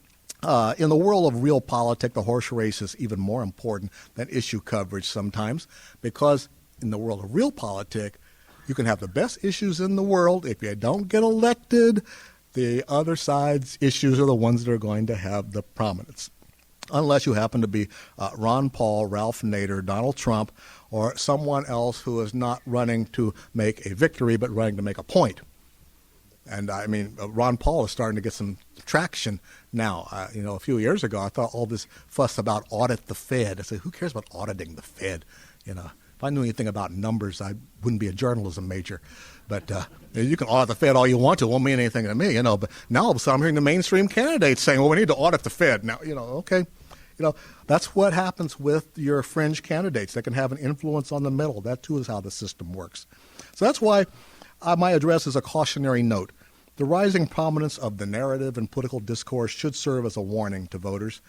in the world of real politics, the horse race is even more important than issue coverage sometimes, because in the world of real politics, you can have the best issues in the world. If you don't get elected, the other side's issues are the ones that are going to have the prominence. Unless you happen to be Ron Paul, Ralph Nader, Donald Trump, or someone else who is not running to make a victory but running to make a point. And I mean, Ron Paul is starting to get some traction now. A few years ago, I thought all this fuss about audit the Fed. I said, who cares about auditing the Fed? If I knew anything about numbers, I wouldn't be a journalism major. But you can audit the Fed all you want to. It won't mean anything to me, But now all of a sudden I'm hearing the mainstream candidates saying, well, we need to audit the Fed. Now, okay. That's what happens with your fringe candidates. They can have an influence on the middle. That, too, is how the system works. So that's why my address is a cautionary note. The rising prominence of the narrative and political discourse should serve as a warning to voters.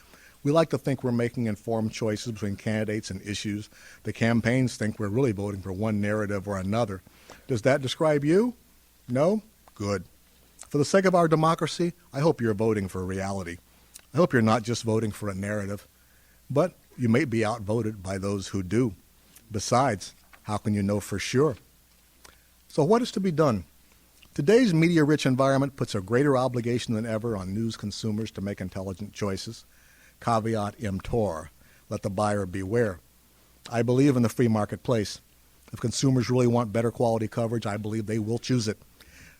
We like to think we're making informed choices between candidates and issues. The campaigns think we're really voting for one narrative or another. Does that describe you? No? Good. For the sake of our democracy, I hope you're voting for reality. I hope you're not just voting for a narrative, but you may be outvoted by those who do. Besides, how can you know for sure? So what is to be done? Today's media-rich environment puts a greater obligation than ever on news consumers to make intelligent choices. Caveat emptor, let the buyer beware. I believe in the free marketplace. If consumers really want better quality coverage, I believe they will choose it.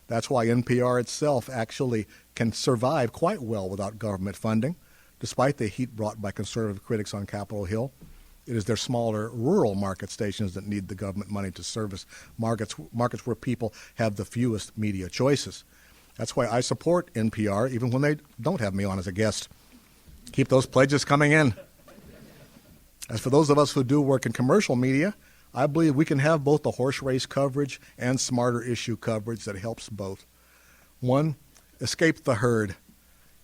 That's why NPR itself actually can survive quite well without government funding, despite the heat brought by conservative critics on Capitol Hill. It is their smaller rural market stations that need the government money to service markets where people have the fewest media choices. That's why I support NPR, even when they don't have me on as a guest. Keep those pledges coming in. As for those of us who do work in commercial media, I believe we can have both the horse race coverage and smarter issue coverage that helps both. One, escape the herd.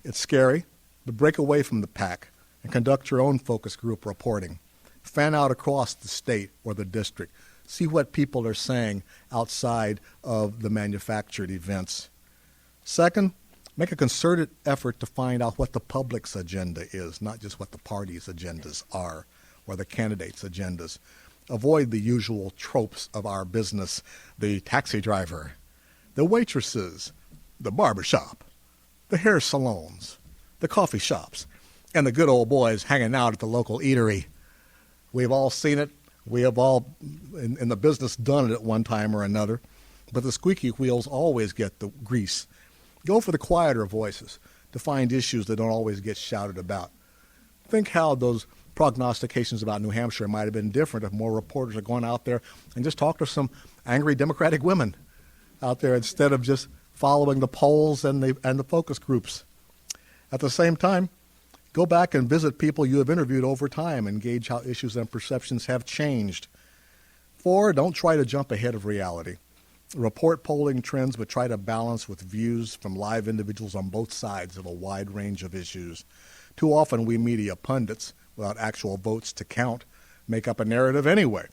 It's scary, but break away from the pack and conduct your own focus group reporting. Fan out across the state or the district. See what people are saying outside of the manufactured events. Second, make a concerted effort to find out what the public's agenda is, not just what the party's agendas are or the candidates' agendas. Avoid the usual tropes of our business, the taxi driver, the waitresses, the barbershop, the hair salons, the coffee shops, and the good old boys hanging out at the local eatery. We've all seen it. We have all, in the business, done it at one time or another. But the squeaky wheels always get the grease. Go for the quieter voices to find issues that don't always get shouted about. Think how those prognostications about New Hampshire might have been different if more reporters had gone out there and just talked to some angry Democratic women out there instead of just following the polls and the focus groups. At the same time, go back and visit people you have interviewed over time and gauge how issues and perceptions have changed. 4, don't try to jump ahead of reality. Report polling trends, but try to balance with views from live individuals on both sides of a wide range of issues. Too often we media pundits, without actual votes to count, make up a narrative anyway.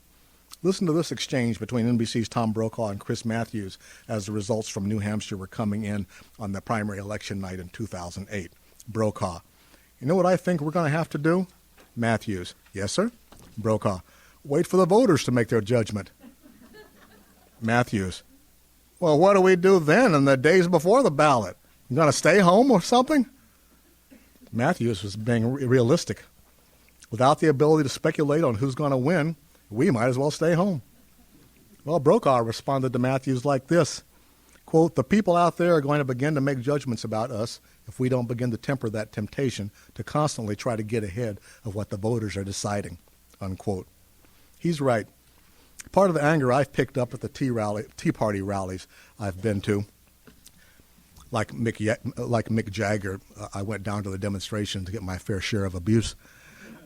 Listen to this exchange between NBC's Tom Brokaw and Chris Matthews as the results from New Hampshire were coming in on the primary election night in 2008. Brokaw: you know what I think we're going to have to do? Matthews: yes, sir. Brokaw: wait for the voters to make their judgment. Matthews: well, what do we do then in the days before the ballot? You going to stay home or something? Matthews was being realistic. Without the ability to speculate on who's going to win, we might as well stay home. Well, Brokaw responded to Matthews like this, quote, "The people out there are going to begin to make judgments about us if we don't begin to temper that temptation to constantly try to get ahead of what the voters are deciding," unquote. He's right. Part of the anger I've picked up at the Tea Party rallies I've been to, like Mick Jagger, I went down to the demonstration to get my fair share of abuse.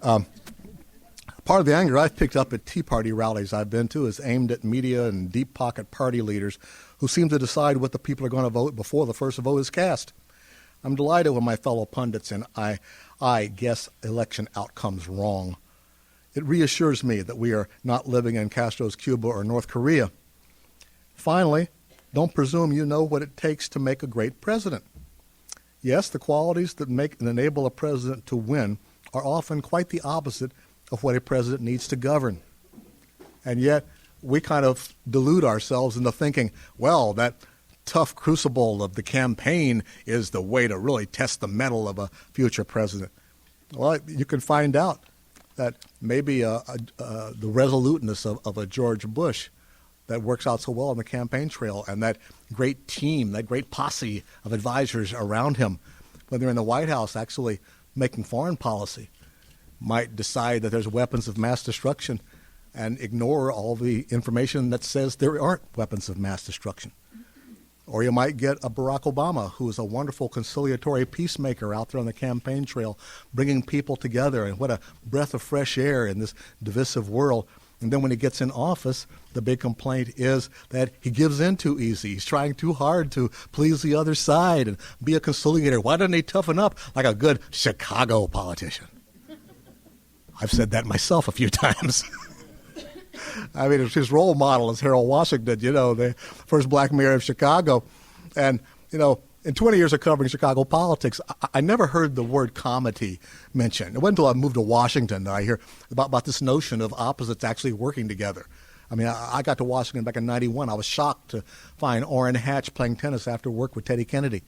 Part of the anger I've picked up at Tea Party rallies I've been to is aimed at media and deep-pocket party leaders who seem to decide what the people are going to vote before the first vote is cast. I'm delighted when my fellow pundits and I guess election outcomes wrong. It reassures me that we are not living in Castro's Cuba or North Korea. Finally, don't presume you know what it takes to make a great president. Yes, the qualities that make and enable a president to win are often quite the opposite of what a president needs to govern. And yet, we kind of delude ourselves into thinking, well, that tough crucible of the campaign is the way to really test the mettle of a future president. Well, you can find out that maybe the resoluteness of a George Bush that works out so well on the campaign trail, and that great team, that great posse of advisors around him, when they're in the White House actually making foreign policy, might decide that there's weapons of mass destruction and ignore all the information that says there aren't weapons of mass destruction. Or you might get a Barack Obama, who is a wonderful conciliatory peacemaker out there on the campaign trail, bringing people together, and what a breath of fresh air in this divisive world. And then when he gets in office, the big complaint is that he gives in too easy. He's trying too hard to please the other side and be a conciliator. Why doesn't he toughen up like a good Chicago politician? I've said that myself a few times. I mean, his role model is Harold Washington, the first black mayor of Chicago. And, in 20 years of covering Chicago politics, I never heard the word comity mentioned. It wasn't until I moved to Washington that I hear about this notion of opposites actually working together. I mean, I got to Washington back in 91. I was shocked to find Orrin Hatch playing tennis after work with Teddy Kennedy.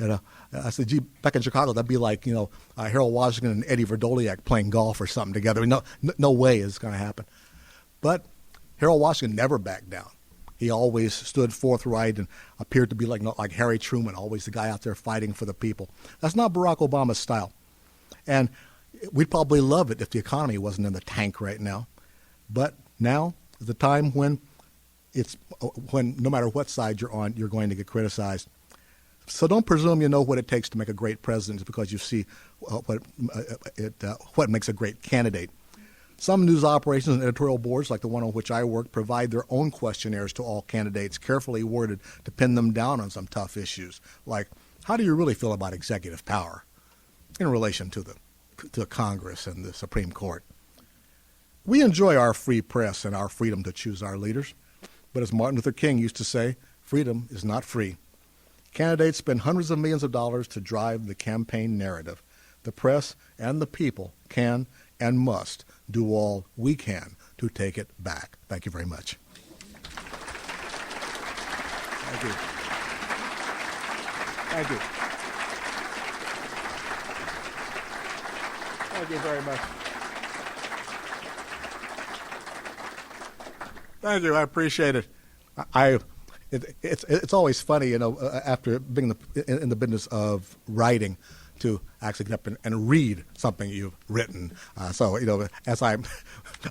I said, gee, back in Chicago, that'd be like, Harold Washington and Eddie Verdoliak playing golf or something together. No way is going to happen. But Harold Washington never backed down. He always stood forthright and appeared to be like Harry Truman, always the guy out there fighting for the people. That's not Barack Obama's style. And we'd probably love it if the economy wasn't in the tank right now. But now is the time when no matter what side you're on, you're going to get criticized. So don't presume you know what it takes to make a great president because you see what makes a great candidate. Some news operations and editorial boards, like the one on which I work, provide their own questionnaires to all candidates, carefully worded to pin them down on some tough issues, like how do you really feel about executive power in relation to the Congress and the Supreme Court? We enjoy our free press and our freedom to choose our leaders, but as Martin Luther King used to say, freedom is not free. Candidates spend hundreds of millions of dollars to drive the campaign narrative. The press and the people can and must do all we can to take it back. Thank you very much. Thank you. Thank you. Thank you very much. Thank you. I appreciate it. It's always funny, after being in the business of writing, to actually get up and read something you've written. As I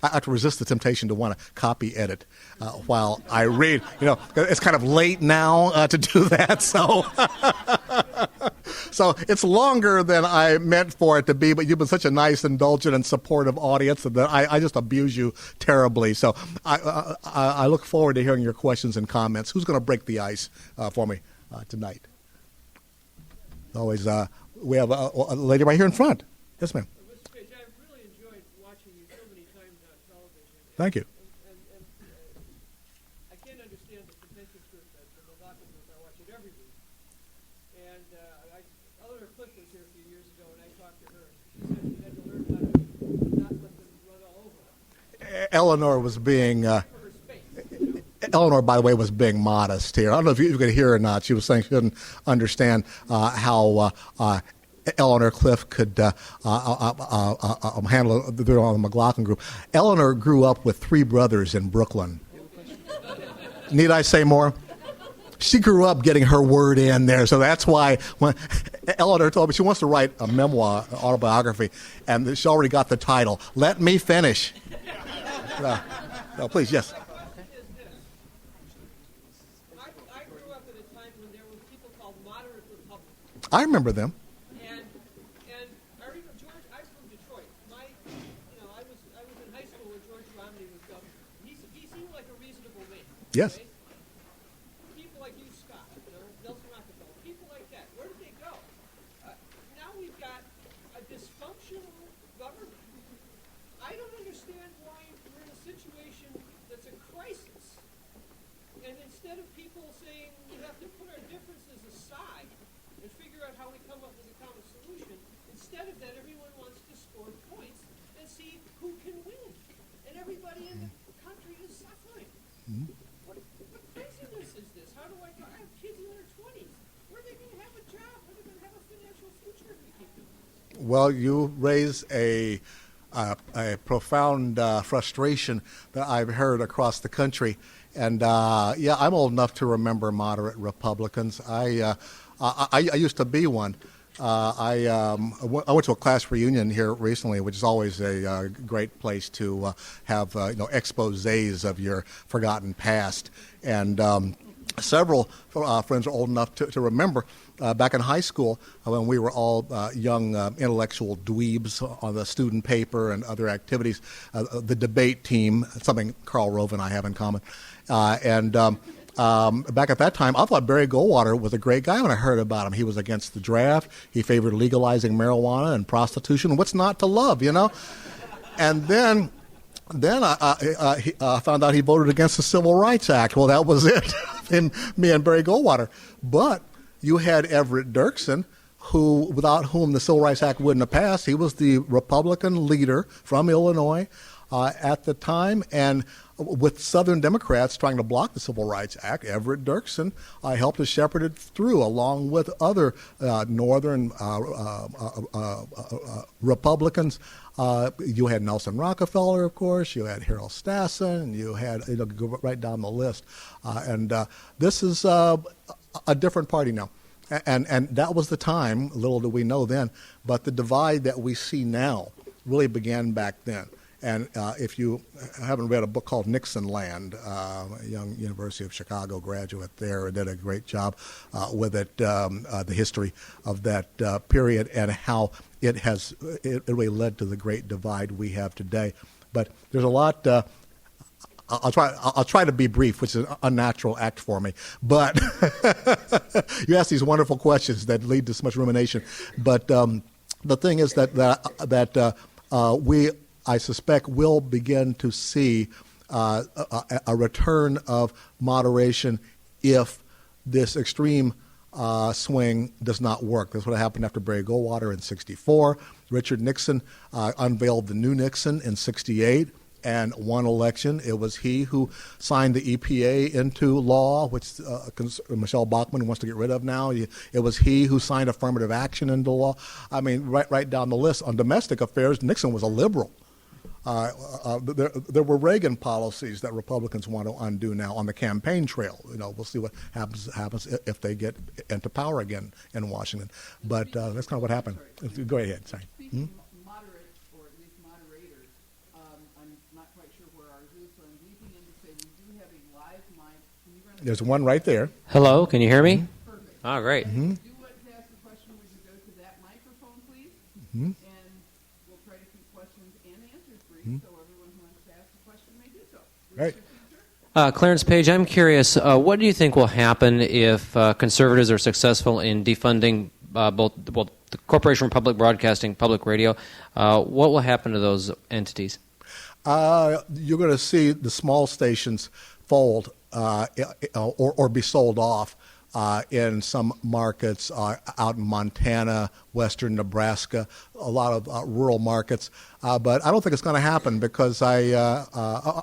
have to resist the temptation to want to copy edit while I read. It's kind of late now to do that. So it's longer than I meant for it to be, but you've been such a nice, indulgent, and supportive audience that I just abuse you terribly. So I look forward to hearing your questions and comments. Who's going to break the ice for me tonight? Always, we have a lady right here in front. Yes, ma'am.
Mr. Page, I've really enjoyed watching you so many times on television.
Thank you.
And I can't understand the convention group, the Milwaukee group. I watch it every week. And Eleanor Cliff was here a few years ago, and I talked to her. She said she had to learn how to not let them run all over her.
Eleanor was being...
For her space,
Eleanor, by the way, was being modest here. I don't know if you could hear or not. She was saying she didn't understand how Eleanor Cliff could handle the McLaughlin group. Eleanor grew up with 3 brothers in Brooklyn. Need I say more? She grew up getting her word in there, so that's why when Eleanor told me she wants to write a memoir, autobiography, and she already got the title. Let me finish. No, please, yes.
I grew up at a time when there were people called moderate Republicans.
I remember them.
And I remember George. I'm from Detroit. I was in high school when George Romney was governor. He seemed like a reasonable man.
Yes.
Right? People like you, Scott. Nelson Rockefeller. People like that. Where did they go? Now we've got a dysfunctional government. I don't understand why we're in a situation that's a crisis. And instead of people saying we have to put our differences aside and figure out how we come up with a common solution, instead of that, everyone wants to score points and see who can win. And everybody in the country is suffering. What craziness is this? How do I have kids in their 20s? Where are they going to have a job? Where are they going to have a financial future if we keep doing this?
Well, you raise a profound frustration that I've heard across the country. And yeah, I'm old enough to remember moderate Republicans. I used to be one. I went to a class reunion here recently, which is always a great place to have exposés of your forgotten past. And several friends are old enough to remember back in high school when we were all young intellectual dweebs on the student paper and other activities, the debate team, something Carl Rove and I have in common. Back at that time, I thought Barry Goldwater was a great guy when I heard about him. He was against the draft. He favored legalizing marijuana and prostitution. What's not to love, And then I found out he voted against the Civil Rights Act. Well, that was it, me and Barry Goldwater. But you had Everett Dirksen, without whom the Civil Rights Act wouldn't have passed. He was the Republican leader from Illinois at the time, and with Southern Democrats trying to block the Civil Rights Act, Everett Dirksen helped to shepherd it through, along with other Northern Republicans. You had Nelson Rockefeller, of course. You had Harold Stassen. You had go right down the list. And this is a different party now. And that was the time, little do we know then, but the divide that we see now really began back then. And if you haven't read a book called Nixon Land, a young University of Chicago graduate there did a great job with it, the history of that period and how it really led to the great divide we have today. But there's a lot. I'll try to be brief, which is an unnatural act for me. But you ask these wonderful questions that lead to so much rumination. But the thing is that we, I suspect, will begin to see a return of moderation if this extreme swing does not work. That's what happened after Barry Goldwater in '64. Richard Nixon unveiled the new Nixon in '68 and won election. It was he who signed the EPA into law, which Michelle Bachmann wants to get rid of now. It was he who signed affirmative action into law. I mean, right down the list. On domestic affairs, Nixon was a liberal. There were Reagan policies that Republicans want to undo now on the campaign trail. We'll see what happens if they get into power again in Washington. But that's kind of what happened. Go ahead. Sorry.
Speaking moderate, or at least moderators, I'm not quite sure where ours is, so I'm leaping in to say we do have a live mic. Can you run
There's one right there.
Hello, can you hear me?
Perfect.
Oh, great.
If you do want to ask a question, would you go to that microphone, please? And we'll try to keep questions and answers brief, so everyone who wants to ask a question may do so.
Right.
Clarence Page, I'm curious, what do you think will happen if conservatives are successful in defunding both the Corporation for Public Broadcasting, public radio? What will happen to those entities?
You're going to see the small stations fold or be sold off in some markets out in Montana, western Nebraska, a lot of rural markets. But I don't think it's going to happen because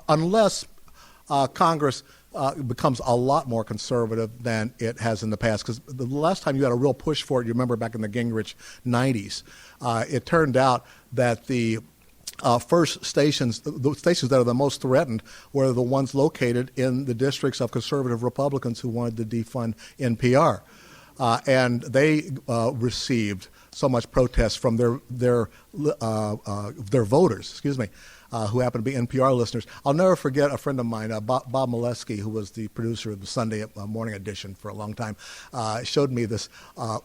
unless Congress becomes a lot more conservative than it has in the past. Because the last time you had a real push for it, you remember back in the Gingrich 90s, it turned out that the first stations, the stations that are the most threatened, were the ones located in the districts of conservative Republicans who wanted to defund NPR. And they received so much protest from their voters, who happen to be NPR listeners. I'll never forget a friend of mine, Bob Molesky, who was the producer of the Sunday morning edition for a long time, showed me this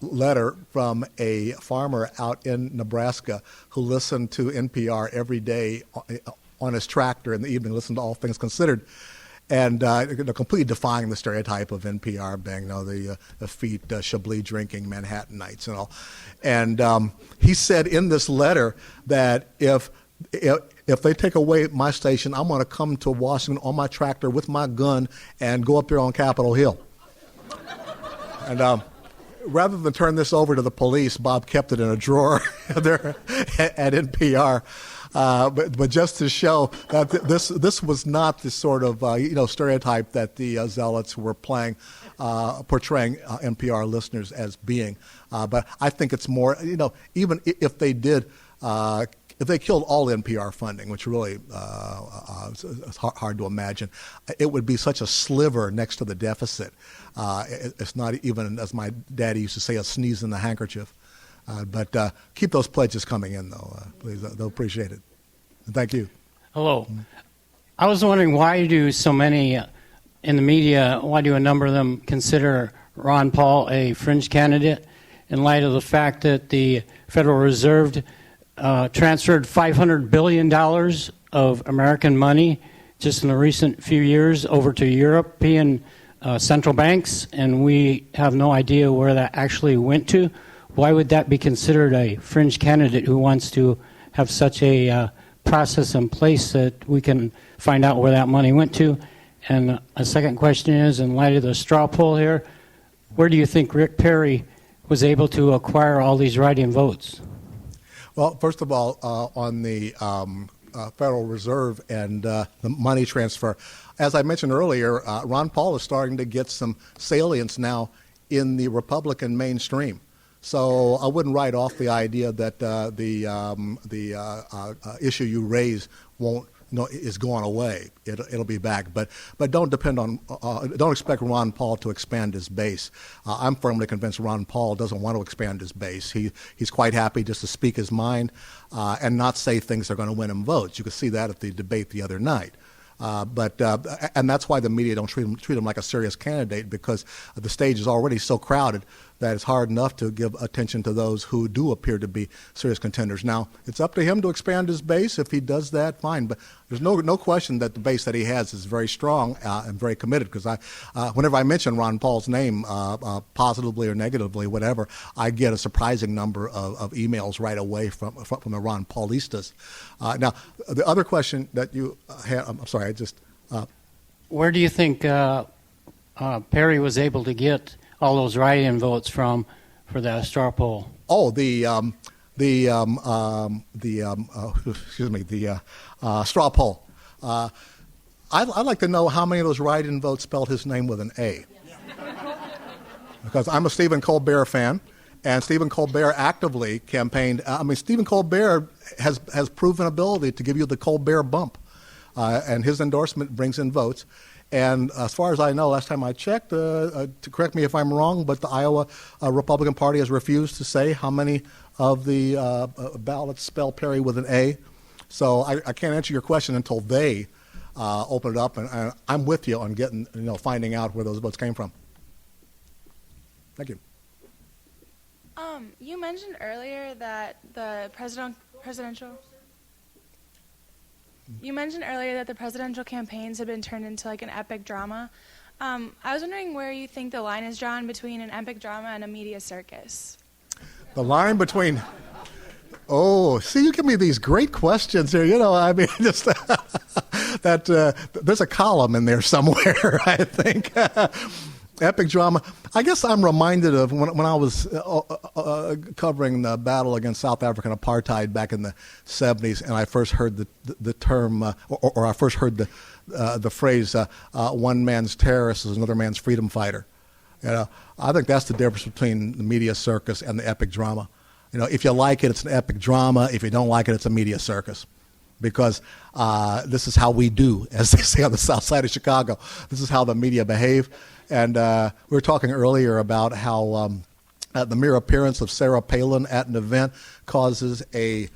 letter from a farmer out in Nebraska who listened to NPR every day on his tractor in the evening, listened to All Things Considered. And completely defying the stereotype of NPR being the effete Chablis drinking Manhattanites and all. And he said in this letter that if they take away my station, I'm going to come to Washington on my tractor with my gun and go up there on Capitol Hill. And rather than turn this over to the police, Bob kept it in a drawer there at NPR. But just to show that this was not the sort of stereotype that the zealots were portraying NPR listeners as being. But I think it's more, even if they did, if they killed all NPR funding, which really is hard to imagine, it would be such a sliver next to the deficit. It's not even, as my daddy used to say, a sneeze in the handkerchief. But keep those pledges coming in, though. Please, they'll appreciate it. And thank you.
Hello. I was wondering, why do so many in the media, why do a number of them consider Ron Paul a fringe candidate in light of the fact that the Federal Reserve transferred $500 billion of American money just in the recent few years over to European central banks, and we have no idea where that actually went to? Why would that be considered a fringe candidate who wants to have such a process in place that we can find out where that money went to? And a second question is, in light of the straw poll here, where do you think Rick Perry was able to acquire all these write-in votes?
Well, first of all, on the Federal Reserve and the money transfer, as I mentioned earlier, Ron Paul is starting to get some salience now in the Republican mainstream. So I wouldn't write off the idea that the issue you raise won't, is going away. It'll be back, but don't depend on, don't expect Ron Paul to expand his base. I'm firmly convinced Ron Paul doesn't want to expand his base. He's quite happy just to speak his mind and not say things that are going to win him votes. You could see that at the debate the other night. And that's why the media don't treat him like a serious candidate, because the stage is already so crowded that it's hard enough to give attention to those who do appear to be serious contenders. Now, it's up to him to expand his base. If he does that, fine. But there's no question that the base that he has is very strong and very committed, because whenever I mention Ron Paul's name, positively or negatively, whatever, I get a surprising number of emails right away from the Ron Paulistas. Now, the other question that you had, I'm sorry, I just...
Where do you think Perry was able to get all those write-in votes from for the straw poll?
Oh, the straw poll. I'd like to know how many of those write-in votes spelled his name with an A. Because I'm a Stephen Colbert fan, and Stephen Colbert actively campaigned. Stephen Colbert has proven ability to give you the Colbert bump, and his endorsement brings in votes. And as far as I know, last time I checked, to correct me if I'm wrong, but the Iowa Republican Party has refused to say how many of the ballots spell Perry with an A. So I can't answer your question until they open it up, and I'm with you on getting, finding out where those votes came from. Thank you.
You mentioned earlier that the presidential campaigns had been turned into like an epic drama. I was wondering where you think the line is drawn between an epic drama and a media circus.
The line between... Oh, see, you give me these great questions here. Just that there's a column in there somewhere, I think. Epic drama. I guess I'm reminded of when I was covering the battle against South African apartheid back in the 70s, and I first heard the term, or I first heard the phrase, one man's terrorist is another man's freedom fighter. I think that's the difference between the media circus and the epic drama. If you like it, it's an epic drama. If you don't like it, it's a media circus. Because this is how we do, as they say on the south side of Chicago. This is how the media behave. And we were talking earlier about how the mere appearance of Sarah Palin at an event causes you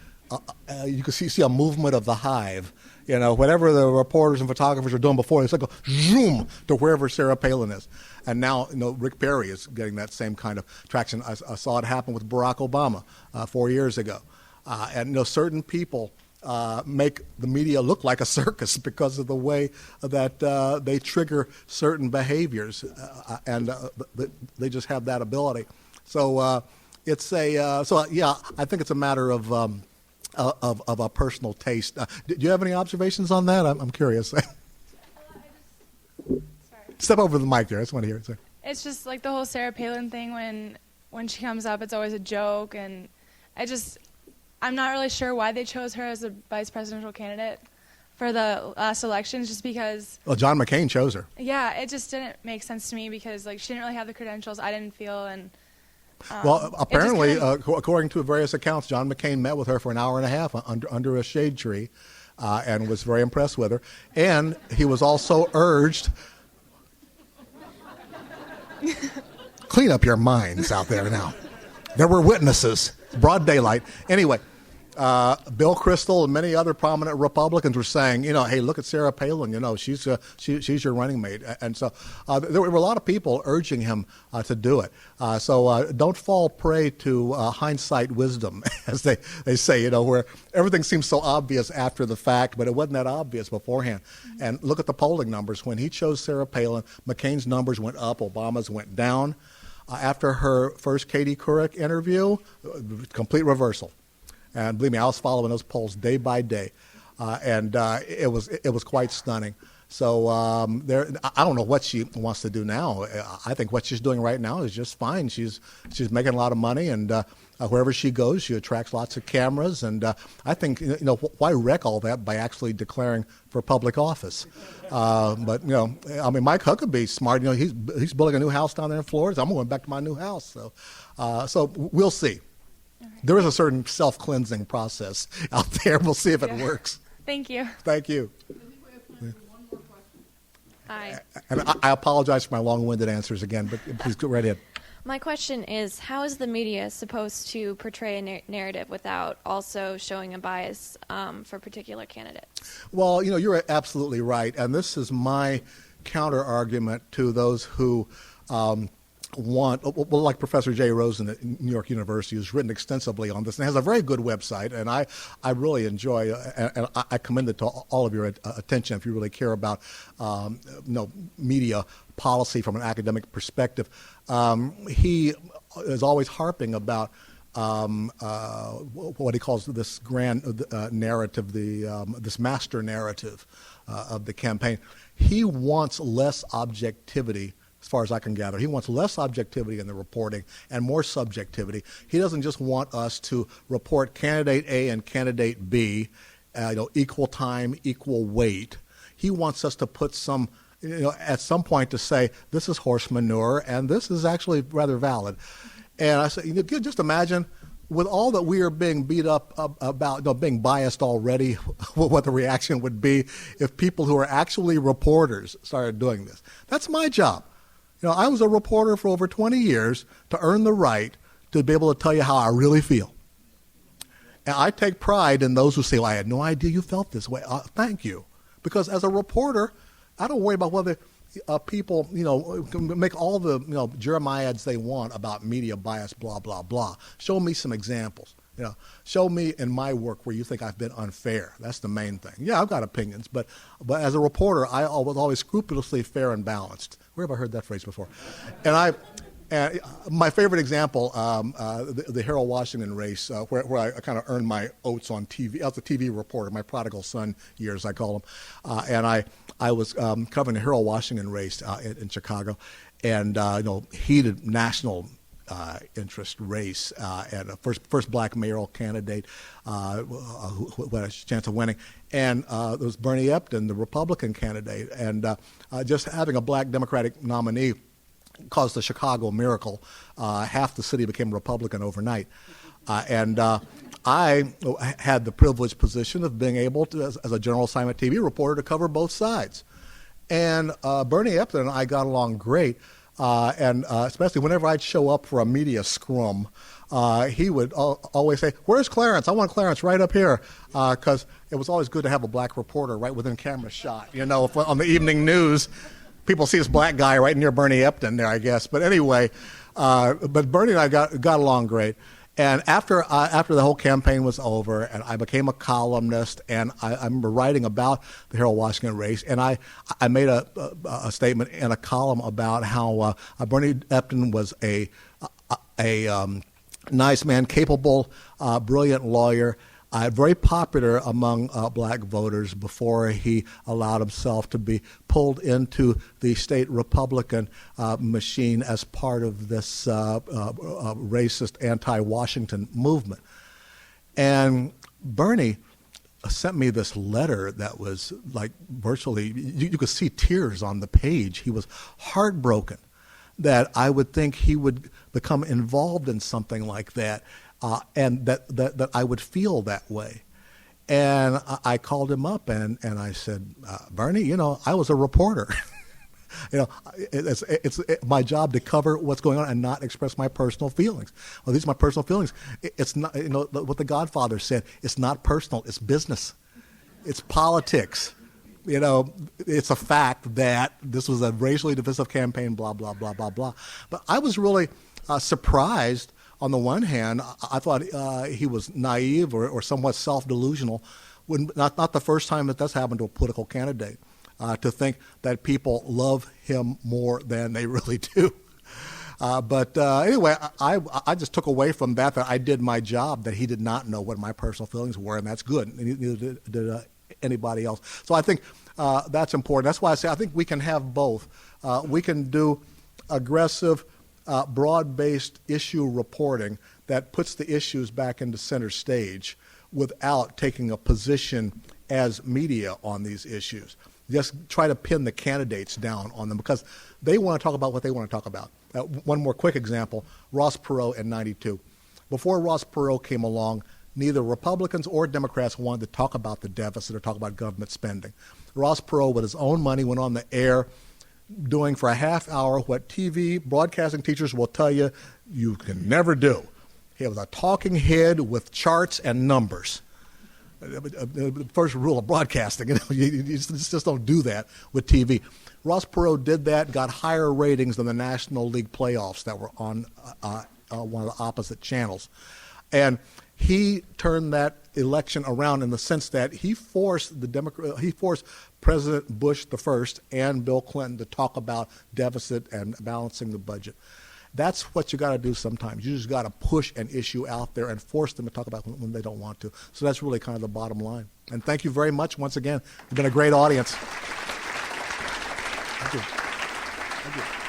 can see a movement of the hive. Whatever the reporters and photographers were doing before, it's like a zoom to wherever Sarah Palin is. And now, Rick Perry is getting that same kind of traction. I saw it happen with Barack Obama 4 years ago. And certain people make the media look like a circus because of the way that they trigger certain behaviors, and they just have that ability. So I think it's a matter of a personal taste. Do you have any observations on that? I'm curious. Step over the mic there. I just want to hear it. Sir.
It's just like the whole Sarah Palin thing. When she comes up, it's always a joke, and I'm not really sure why they chose her as a vice presidential candidate for the last elections, just because...
Well, John McCain chose her.
Yeah, it just didn't make sense to me because she didn't really have the credentials, I didn't feel, and...
Well, apparently, according to various accounts, John McCain met with her for an hour and a half under a shade tree and was very impressed with her. And he was also urged... Clean up your minds out there now. There were witnesses. Broad daylight. Anyway, Bill Kristol and many other prominent Republicans were saying, hey, look at Sarah Palin. She's your running mate. And so there were a lot of people urging him to do it. So don't fall prey to hindsight wisdom, as they say, where everything seems so obvious after the fact, but it wasn't that obvious beforehand. And look at the polling numbers. When he chose Sarah Palin, McCain's numbers went up, Obama's went down. After her first Katie Couric interview, complete reversal. And believe me, I was following those polls day by day, and it was quite stunning. So I don't know what she wants to do now. I think what she's doing right now is just fine. She's making a lot of money, and wherever she goes, she attracts lots of cameras. And I think why wreck all that by actually declaring for public office? But Mike Huckabee's smart. He's building a new house down there in Florida. I'm going back to my new house. So we'll see. There is a certain self-cleansing process out there. We'll see if it works.
Thank you.
Thank you.
I think we have time for one more question.
Hi.
And I apologize for my long-winded answers again, but please go right ahead.
My question is, how is the media supposed to portray a narrative without also showing a bias for particular candidates?
Well, you're absolutely right, and this is my counter-argument to those who like Professor Jay Rosen at New York University, who's written extensively on this and has a very good website, and I really enjoy, and I commend it to all of your attention if you really care about media policy from an academic perspective. He is always harping about what he calls this grand narrative, this master narrative of the campaign. He wants less objectivity. As far as I can gather, he wants less objectivity in the reporting and more subjectivity. He doesn't just want us to report candidate A and candidate B, equal time, equal weight. He wants us to put some, at some point to say this is horse manure and this is actually rather valid. And I say, just imagine, with all that we are being beat up about, being biased already, what the reaction would be if people who are actually reporters started doing this. That's my job. I was a reporter for over 20 years to earn the right to be able to tell you how I really feel. And I take pride in those who say, well, I had no idea you felt this way. Thank you. Because as a reporter, I don't worry about whether people, can make all the, jeremiads they want about media bias, blah, blah, blah. Show me some examples. Show me in my work where you think I've been unfair. That's the main thing. Yeah, I've got opinions, but as a reporter, I was always scrupulously fair and balanced. Where have I heard that phrase before? And my favorite example, the Harold Washington race, where I kind of earned my oats on TV. I was a TV reporter, my prodigal son years, I call them. And I was covering the Harold Washington race in Chicago. heated national interest race, and a first black mayoral candidate who had a chance of winning. And there was Bernie Epton, the Republican candidate. And just having a black Democratic nominee caused the Chicago miracle. Half the city became Republican overnight. And I had the privileged position of being able to, as a general assignment TV reporter, to cover both sides. And Bernie Epton and I got along great. And especially whenever I'd show up for a media scrum, he would always say, "Where's Clarence? I want Clarence right up here," because it was always good to have a black reporter right within camera shot. If on the evening news, people see this black guy right near Bernie Epton there, I guess. But anyway, but Bernie and I got along great. And after the whole campaign was over, and I became a columnist, and I remember writing about the Harold Washington race, and I made a statement in a column about how Bernie Epton was a nice man, capable, brilliant lawyer, very popular among black voters before he allowed himself to be pulled into the state Republican machine as part of this racist anti-Washington movement. And Bernie sent me this letter that was like virtually, you could see tears on the page. He was heartbroken that I would think he would become involved in something like that. And that I would feel that way. And I called him up and I said, Bernie, I was a reporter. It's my job to cover what's going on and not express my personal feelings. Well, these are my personal feelings. It's not, what the Godfather said, it's not personal, it's business. It's politics. It's a fact that this was a racially divisive campaign, blah, blah, blah, blah, blah. But I was really surprised. On the one hand, I thought he was naive or somewhat self-delusional, not the first time that's happened to a political candidate, to think that people love him more than they really do. But anyway, I just took away from that I did my job, that he did not know what my personal feelings were, and that's good. Neither did anybody else. So I think that's important. That's why I say I think we can have both. We can do aggressive, broad-based issue reporting that puts the issues back into center stage without taking a position as media on these issues. Just try to pin the candidates down on them because they want to talk about what they want to talk about. One more quick example, Ross Perot in '92. Before Ross Perot came along, neither Republicans or Democrats wanted to talk about the deficit or talk about government spending. Ross Perot, with his own money, went on the air doing for a half hour what TV broadcasting teachers will tell you you can never do. He was a talking head with charts and numbers. The first rule of broadcasting, you just don't do that with TV. Ross Perot did that, got higher ratings than the National League playoffs that were on one of the opposite channels. And he turned that election around in the sense that he forced President Bush the first and Bill Clinton to talk about deficit and balancing the budget. That's what you got to do sometimes. You just got to push an issue out there and force them to talk about it when they don't want to. So that's really kind of the bottom line. And thank you very much once again. You've been a great audience. Thank you. Thank you.